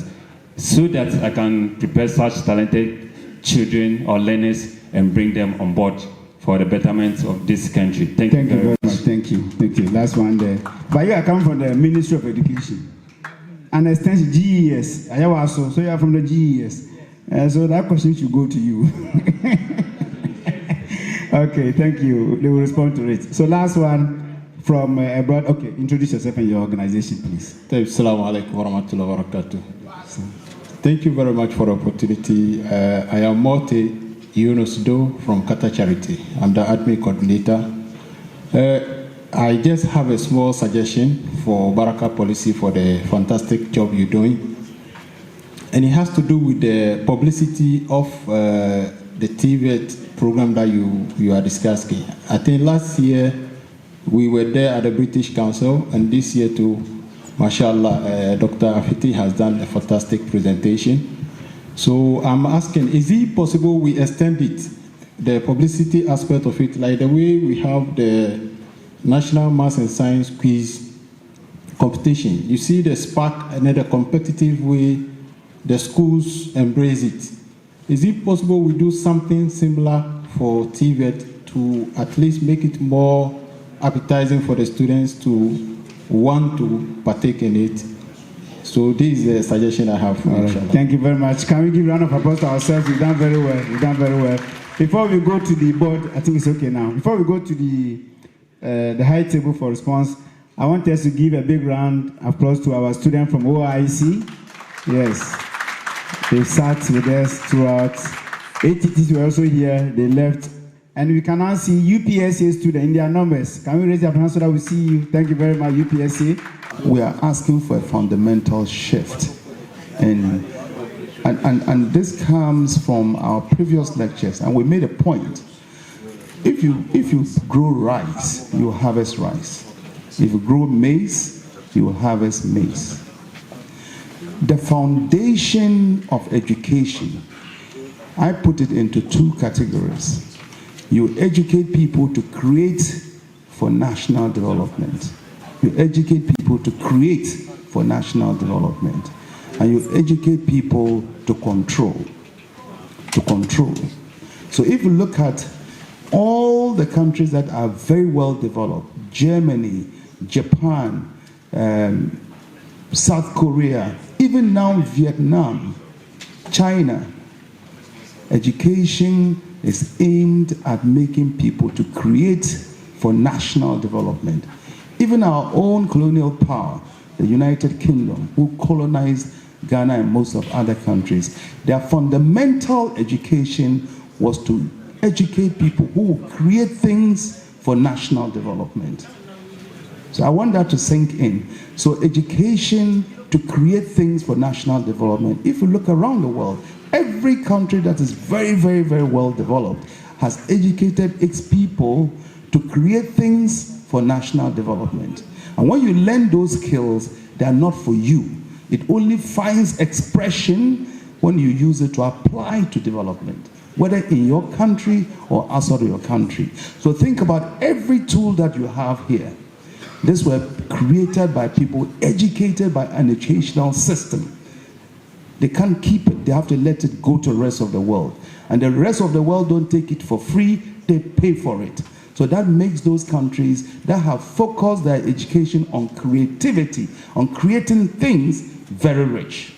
so that I can prepare such talented children or learners and bring them on board for the betterment of this country. Thank you very much. Thank you. Last one there. But you are coming from the Ministry of Education. And extension GES. I also, so you are from the GES. So that question should go to you. Okay, thank you. They will respond to it. So last one from abroad. Okay, introduce yourself and your organization, please. Assalamu alaikum wa rahmatullahi wa barakatuh. Thank you very much for the opportunity. I am Morte Yunus Do from Qatar Charity. I'm the admin coordinator. I just have a small suggestion for Baraka policy for the fantastic job you're doing. And it has to do with the publicity of the TVET program that you are discussing. I think last year we were there at the British Council, and this year too, mashallah, Dr. Afiti has done a fantastic presentation. So I'm asking, is it possible we extend it, the publicity aspect of it, like the way we have the National Maths and Science Quiz competition? You see the spark and the competitive way the schools embrace it. Is it possible we do something similar for TVET to at least make it more appetizing for the students to want to partake in it? So this is a suggestion I have. Right. Thank you very much. Can we give a round of applause to ourselves? We've done very well. Before we go to the board, I think it's okay now. Before we go to the high table for response, I want us to give a big round of applause to our student from OIC. Yes. They sat with us throughout. ATTs were also here. They left. And we can now see UPSA students in their numbers. Can we raise your hands so that we see you? Thank you very much, UPSA. We are asking for a fundamental shift. And this comes from our previous lectures. And we made a point. If you grow rice, you harvest rice. If you grow maize, you harvest maize. The foundation of education, I put it into two categories. You educate people to create for national development. You educate people to create for national development. And you educate people to control. So if you look at all the countries that are very well developed, Germany, Japan, South Korea, even now Vietnam, China, education is aimed at making people to create for national development. Even our own colonial power, the United Kingdom, who colonized Ghana and most of other countries, their fundamental education was to educate people who will create things for national development. So I want that to sink in. So education to create things for national development. If you look around the world, every country that is very, very, very well developed has educated its people to create things for national development. And when you learn those skills, they are not for you. It only finds expression when you use it to apply to development, whether in your country or outside of your country. So think about every tool that you have here. These were created by people educated by an educational system. They can't keep it. They have to let it go to the rest of the world. And the rest of the world don't take it for free. They pay for it. So that makes those countries that have focused their education on creativity, on creating things, very rich.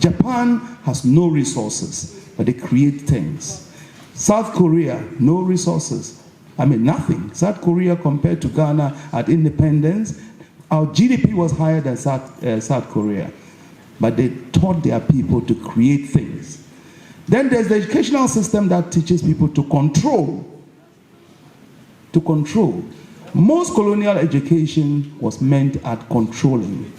Japan has no resources, but they create things. South Korea, no resources. I mean, nothing. South Korea compared to Ghana at independence, our GDP was higher than South Korea. But they taught their people to create things. Then there's the educational system that teaches people to control. To control. Most colonial education was meant at controlling.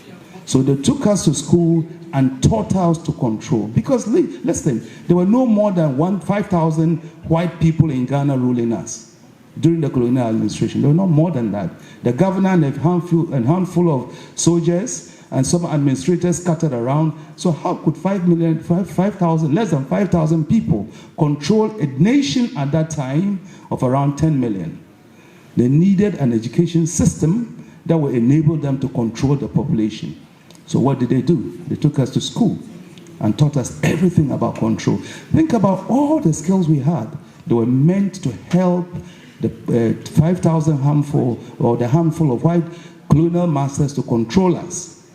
So they took us to school and taught us to control. Because listen, there were no more than 5,000 white people in Ghana ruling us during the colonial administration. There were not more than that. The governor and a handful of soldiers and some administrators scattered around. So how could 5,000, less than 5,000 people control a nation at that time of around 10 million? They needed an education system that would enable them to control the population. So what did they do? They took us to school and taught us everything about control. Think about all the skills we had. They were meant to help the 5,000 handful, or the handful of white colonial masters to control us.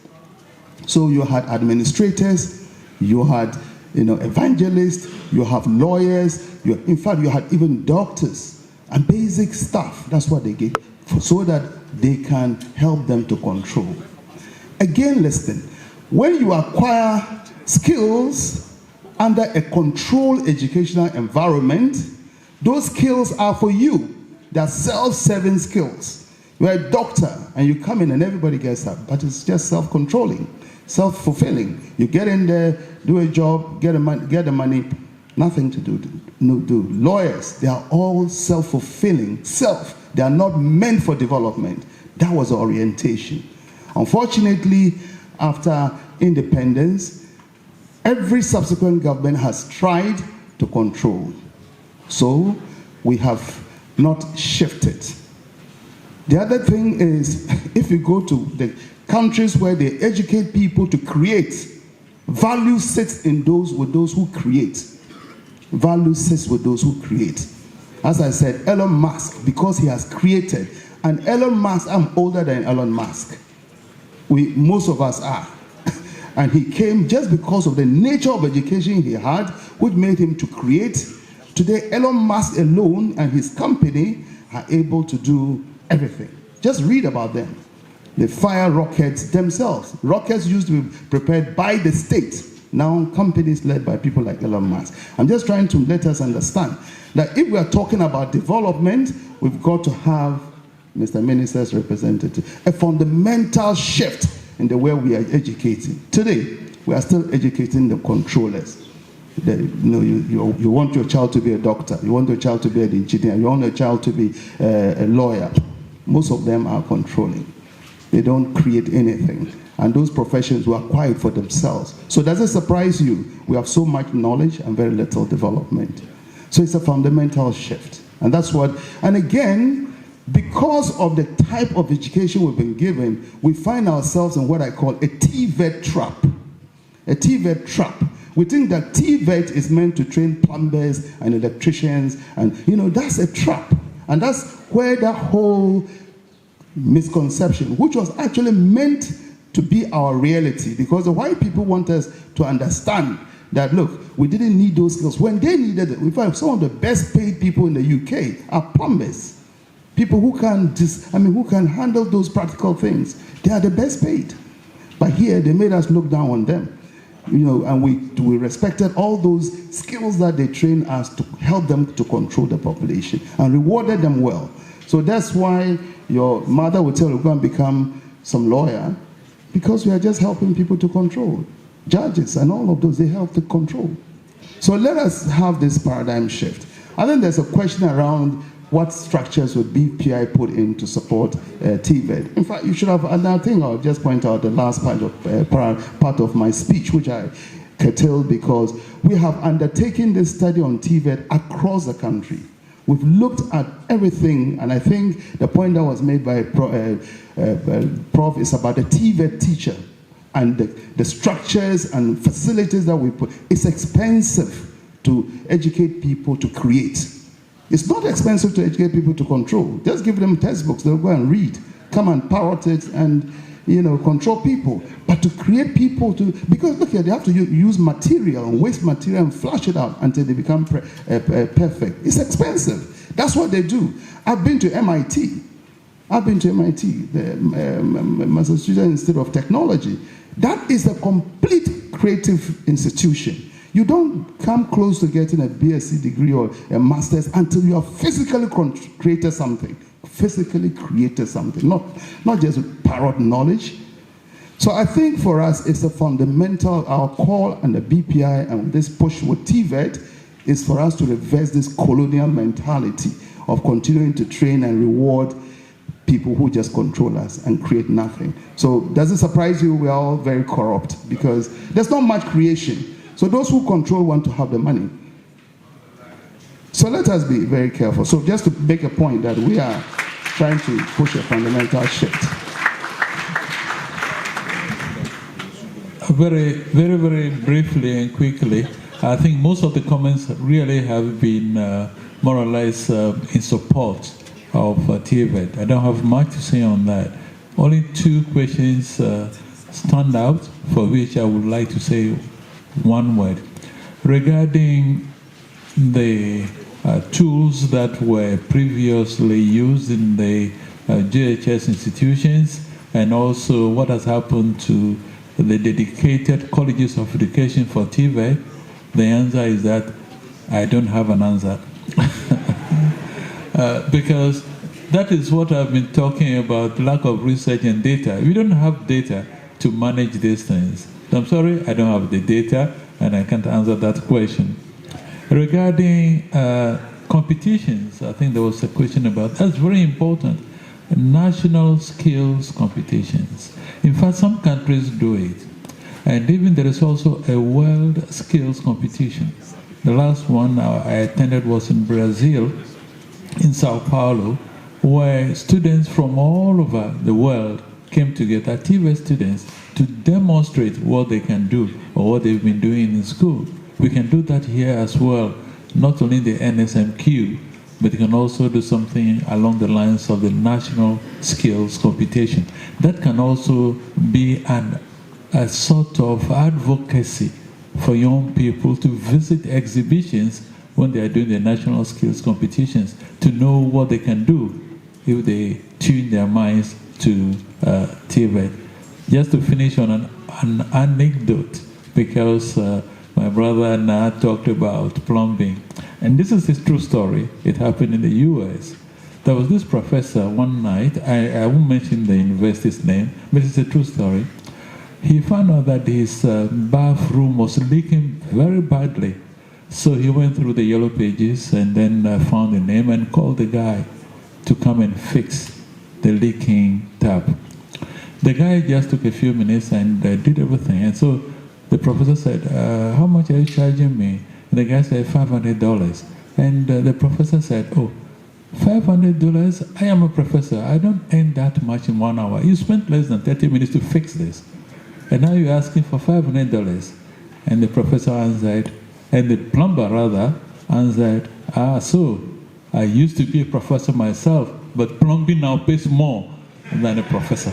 So you had administrators, you had evangelists, you have lawyers, in fact you had even doctors and basic stuff. That's what they gave, so that they can help them to control. Again, listen, when you acquire skills under a controlled educational environment, those skills are for you. They're self-serving skills. You're a doctor and you come in and everybody gets up, but it's just self-controlling, self-fulfilling. You get in there, do a job, get the money, nothing to do. Lawyers, they are all self-fulfilling, They are not meant for development. That was the orientation. Unfortunately, after independence, every subsequent government has tried to control. So we have not shifted. The other thing is, if you go to the countries where they educate people to create, value sits with those who create. Value sits with those who create. As I said, Elon Musk, because he has created, and Elon Musk, I'm older than Elon Musk. Most of us are. And he came just because of the nature of education he had, which made him to create. Today, Elon Musk alone and his company are able to do everything. Just read about them. They fire rockets themselves. Rockets used to be prepared by the state. Now, companies led by people like Elon Musk. I'm just trying to let us understand that if we are talking about development, we've got to have, Mr. Minister's representative, a fundamental shift in the way we are educating. Today, we are still educating the controllers. You want your child to be a doctor, you want your child to be an engineer, you want your child to be a lawyer. Most of them are controlling. They don't create anything. And those professions were acquired for themselves. So does it surprise you? We have so much knowledge and very little development. So it's a fundamental shift. And that's what, and again, because of the type of education we've been given, we find ourselves in what I call a TVET trap. A TVET trap. We think that TVET is meant to train plumbers and electricians, and that's a trap. And that's where that whole misconception, which was actually meant to be our reality, because the white people want us to understand that, look, we didn't need those skills when they needed it. In fact, some of the best paid people in the UK are plumbers. People who who can handle those practical things, they are the best paid. But here, they made us look down on them. And we respected all those skills that they trained us to help them to control the population and rewarded them well. So that's why your mother would tell you, go and become some lawyer, because we are just helping people to control. Judges and all of those, they help to control. So let us have this paradigm shift. I think there's a question around what structures would BPI put in to support TVET. In fact, you should have, and I think I'll just point out the last part of my speech, which I curtailed, because we have undertaken this study on TVET across the country. We've looked at everything, and I think the point that was made by Prof is about the TVET teacher and the structures and facilities that we put. It's expensive to educate people to create. It's not expensive to educate people to control. Just give them textbooks, they'll go and read. Come and parrot it and, control people. But to create people because look here, they have to use material and waste material and flush it out until they become perfect. It's expensive. That's what they do. I've been to MIT, the Massachusetts Institute of Technology. That is a complete creative institution. You don't come close to getting a BSc degree or a master's until you have physically created something. Not just parrot knowledge. So I think for us, it's a fundamental, our call and the BPI and this push with TVET is for us to reverse this colonial mentality of continuing to train and reward people who just control us and create nothing. So does it surprise you? We're all very corrupt because there's not much creation. So those who control want to have the money. So let us be very careful. So just to make a point that we are trying to push a fundamental shift. Very, very, very briefly and quickly, I think most of the comments really have been more or less in support of TVET. I don't have much to say on that. Only two questions stand out for which I would like to say one word. Regarding the tools that were previously used in the JHS institutions, and also what has happened to the dedicated colleges of education for TVET, the answer is that I don't have an answer. Because that is what I've been talking about, lack of research and data. We don't have data to manage these things. I'm sorry, I don't have the data, and I can't answer that question. Regarding competitions, I think there was a question about, that's very important, national skills competitions. In fact, some countries do it. And even there is also a world skills competition. The last one I attended was in Brazil, in Sao Paulo, where students from all over the world came together, TVET students, to demonstrate what they can do or what they've been doing in school. We can do that here as well, not only the NSMQ, but you can also do something along the lines of the national skills competition. That can also be a sort of advocacy for young people to visit exhibitions when they are doing the national skills competitions, to know what they can do if they tune their minds to TVET. Just to finish on an anecdote, because my brother and I talked about plumbing. And this is a true story. It happened in the US. There was this professor one night, I won't mention the university's name, but it's a true story. He found out that his bathroom was leaking very badly. So he went through the yellow pages and then found the name and called the guy to come and fix the leaking tap. The guy just took a few minutes and did everything. And so the professor said, how much are you charging me? And the guy said, $500. And the professor said, oh, $500? I am a professor. I don't earn that much in 1 hour. You spent less than 30 minutes to fix this. And now you're asking for $500. And the professor answered, and the plumber rather answered, so I used to be a professor myself, but plumbing now pays more than a professor.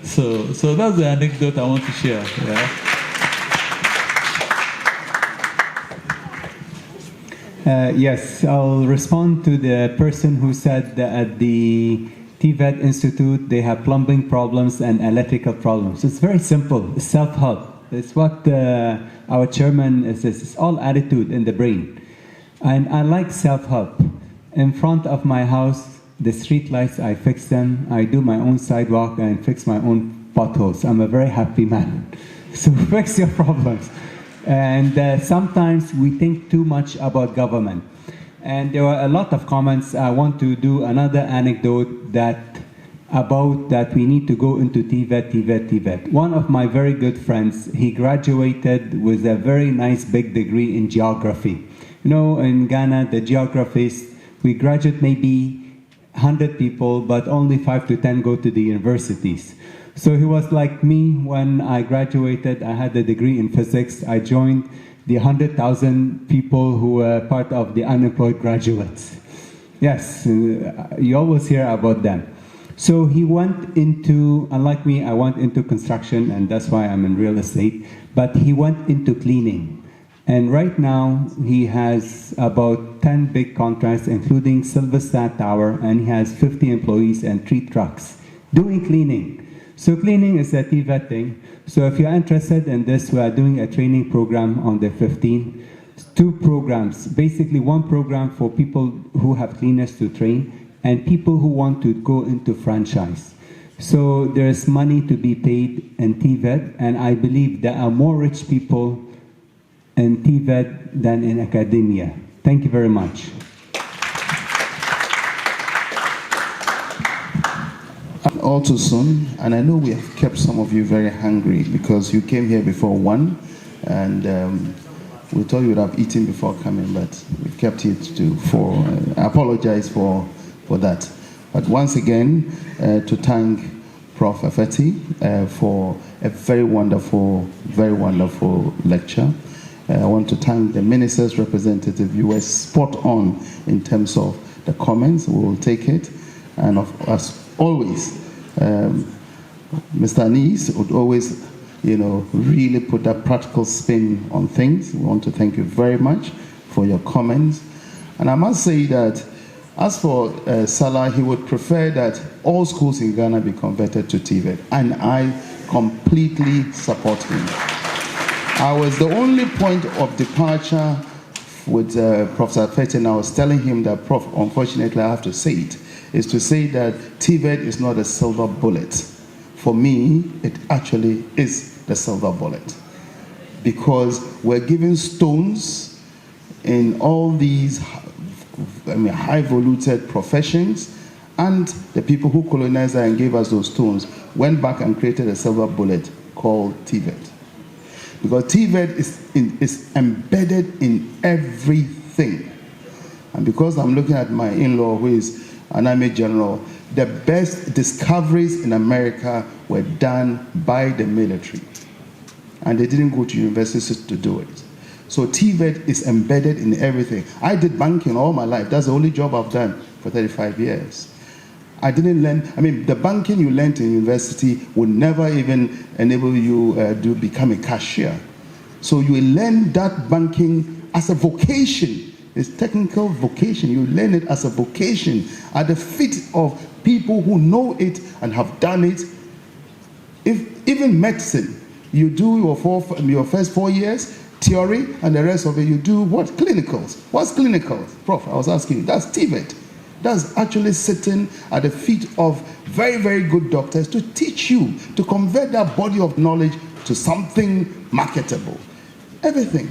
So that's the anecdote I want to share. Yeah? Yes, I'll respond to the person who said that at the TVET Institute they have plumbing problems and electrical problems. It's very simple. It's self-help. It's what our chairman says. It's all attitude in the brain. And I like self-help. In front of my house, the street lights, I fix them. I do my own sidewalk and fix my own potholes. I'm a very happy man. So fix your problems. And sometimes we think too much about government. And there were a lot of comments. I want to do another anecdote about that we need to go into TVET. One of my very good friends, he graduated with a very nice big degree in geography. You know, in Ghana, the geographists, we graduate maybe 100 people, but only 5 to 10 go to the universities. So he was like me when I graduated. I had a degree in physics. I joined the 100,000 people who were part of the unemployed graduates. Yes, you always hear about them. So he went into, unlike me, I went into construction, and that's why I'm in real estate, but he went into cleaning. And right now, he has about 10 big contracts, including Silverstad Tower, and he has 50 employees and 3 trucks doing cleaning. So cleaning is a TVET thing. So if you're interested in this, we are doing a training program on the 15th. 2 programs, basically 1 program for people who have cleaners to train and people who want to go into franchise. So there's money to be paid in TVET, and I believe there are more rich people in TVET than in academia. Thank you very much. All too soon, and I know we have kept some of you very hungry because you came here before 1, and we thought you would have eaten before coming, but we kept it to 4. I apologize for that. But once again, to thank Prof. Afeti for a very wonderful lecture. I want to thank the minister's representative. You were spot on in terms of the comments. We will take it, and as always, Mr. Anis would always, really put that practical spin on things. We want to thank you very much for your comments. And I must say that as for Salah, he would prefer that all schools in Ghana be converted to TVET, and I completely support him. I was the only point of departure with Professor Afeti, and I was telling him that, Prof, unfortunately I have to say it, is to say that TVET is not a silver bullet. For me, it actually is the silver bullet, because we're given stones in all these high-valued professions, and the people who colonized and gave us those stones went back and created a silver bullet called TVET. Because TVET is embedded in everything. And because I'm looking at my in-law, who is an Army general, the best discoveries in America were done by the military. And they didn't go to universities to do it. So TVET is embedded in everything. I did banking all my life. That's the only job I've done for 35 years. I didn't learn, the banking you learned in university would never even enable you to become a cashier. So you learn that banking as a vocation. It's technical vocation. You learn it as a vocation at the feet of people who know it and have done it. If even medicine, you do your first 4 years, theory, and the rest of it, you do what? Clinicals. What's clinicals? Prof, I was asking you. That's TVET. That's actually sitting at the feet of very, very good doctors to teach you, to convert that body of knowledge to something marketable. Everything.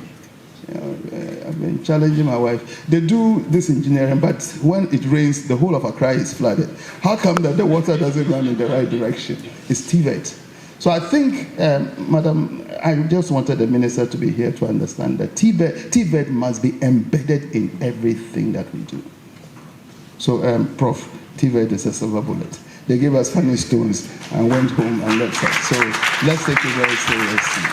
I've been challenging my wife. They do this engineering, but when it rains, the whole of Accra is flooded. How come that the water doesn't run in the right direction? It's TVET. So I think, Madam, I just wanted the minister to be here to understand that TVET must be embedded in everything that we do. So, Prof, TVET is a silver bullet. They gave us funny stones and went home and left us. So let's take it very seriously.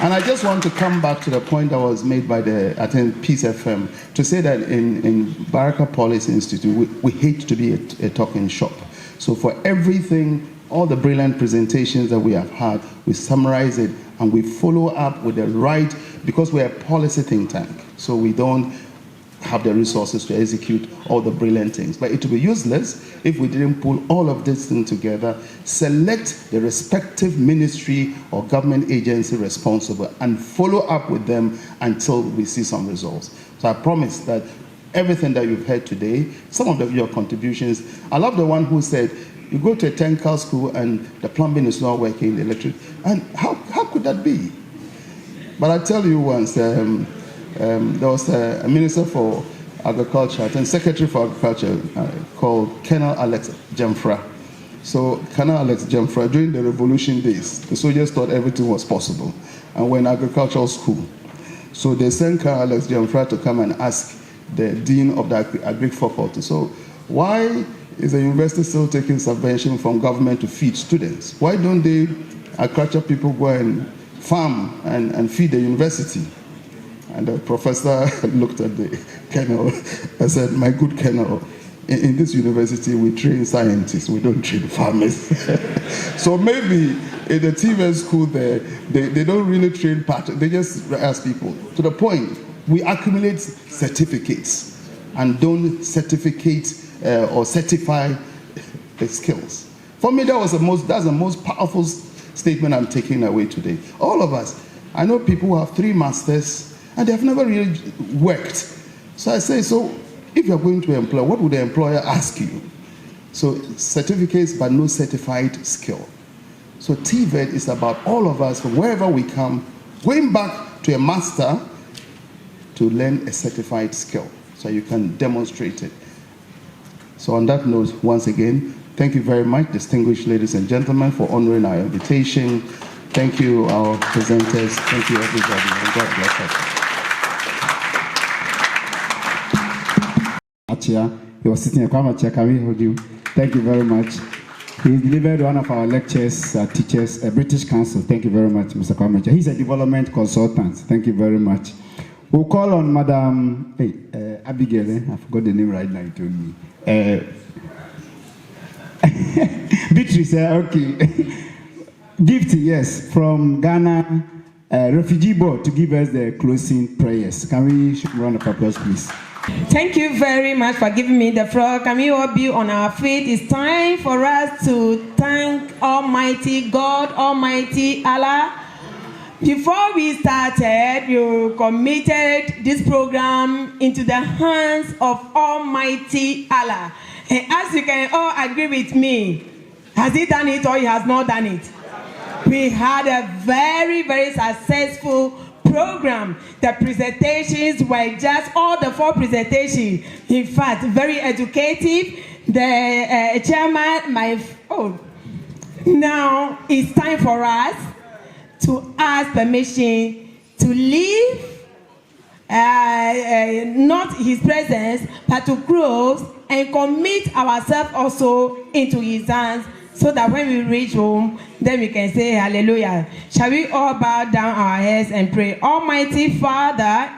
And I just want to come back to the point that was made by I think, Peace FM, to say that in Baraka Policy Institute, we hate to be a talking shop. So for everything, all the brilliant presentations that we have had, we summarize it and we follow up with the right, because we're a policy think tank. So we don't have the resources to execute all the brilliant things. But it would be useless if we didn't pull all of this thing together, select the respective ministry or government agency responsible, and follow up with them until we see some results. So I promise that everything that you've heard today, some of your contributions, I love the one who said, you go to a technical school and the plumbing is not working, the electric, and how could that be? But I tell you once, there was a minister for agriculture, I think secretary for agriculture, called Colonel Alex Jamfra. So Colonel Alex Jamfra, during the revolution days, the soldiers thought everything was possible, and we're in agricultural school. So they sent Colonel Alex Jamfra to come and ask the dean of the agric faculty, so why is the university still taking subvention from government to feed students? Why don't the agriculture people go and farm and feed the university? And the professor looked at the colonel and said, my good colonel, in this university we train scientists, we don't train farmers. So maybe in the TVET school there, they don't really train they just ask people. To the point, we accumulate certificates and don't certificate or certify the skills. For me, that's the most powerful statement I'm taking away today. All of us, I know people who have 3 masters and they have never really worked. So I say, so if you're going to employ, what would the employer ask you? So certificates but no certified skill. So TVET is about all of us from wherever we come, going back to a master to learn a certified skill so you can demonstrate it. So on that note, once again, thank you very much, distinguished ladies and gentlemen, for honoring our invitation. Thank you, our presenters. Thank you, everybody, and God bless us. He was sitting here. Can we hold you? Thank you very much. He delivered one of our lectures, teachers, a British Council. Thank you very much, Mr. Kwamacha. He's a development consultant. Thank you very much. We'll call on Madam Abigail. I forgot the name right now, you told me. Beatrice, okay. Gift, yes, from Ghana Refugee Board to give us the closing prayers. Can we round of applause, please? Thank you very much for giving me the floor. Can we all be on our feet? It's time for us to thank Almighty God, Almighty Allah. Before we started, you committed this program into the hands of Almighty Allah. And as you can all agree with me, has he done it or he has not done it? We had a very, very successful program. The presentations were just all the 4 presentations. In fact, very educative. The chairman, now it's time for us to ask permission to leave, not his presence, but to close and commit ourselves also into his hands, so that when we reach home, then we can say hallelujah. Shall we all bow down our heads and pray? Almighty Father,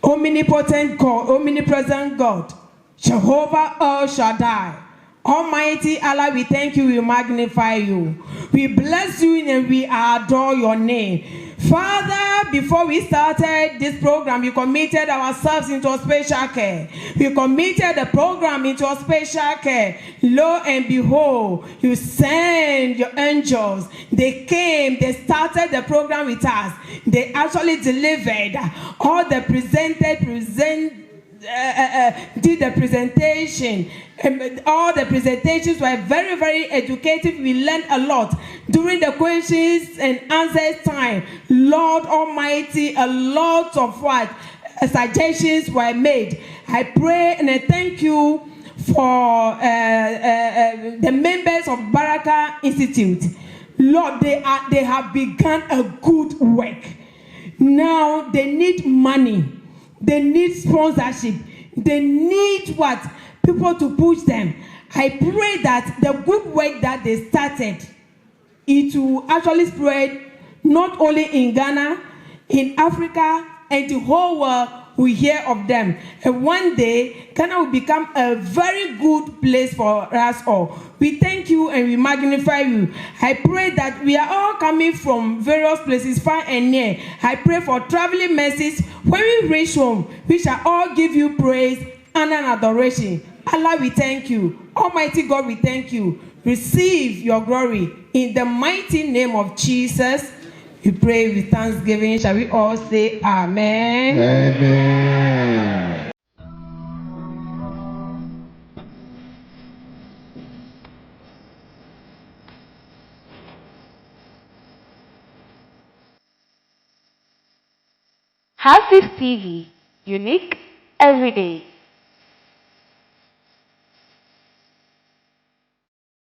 omnipotent God, omnipresent God, Jehovah El Shaddai, Almighty Allah, we thank you, we magnify you. We bless you and we adore your name. Father, before we started this program, we committed ourselves into a special care. We committed the program into a special care. Lo and behold, you sent your angels. They came, they started the program with us. They actually delivered all the did the presentation. All the presentations were very, very educative. We learned a lot during the questions and answers time. Lord Almighty, a lot of suggestions were made. I pray and I thank you for the members of Baraka Institute. Lord, they have begun a good work. Now they need money. They need sponsorship. They need what? People to push them. I pray that the good work that they started, it will actually spread not only in Ghana, in Africa, and the whole world we hear of them. And one day, Ghana will become a very good place for us all. We thank you and we magnify you. I pray that we are all coming from various places, far and near. I pray for traveling mercies. When we reach home, we shall all give you praise, honor, and adoration. Allah, we thank you. Almighty God, we thank you. Receive your glory in the mighty name of Jesus. We pray with thanksgiving. Shall we all say amen? Amen. Have this TV, unique every day.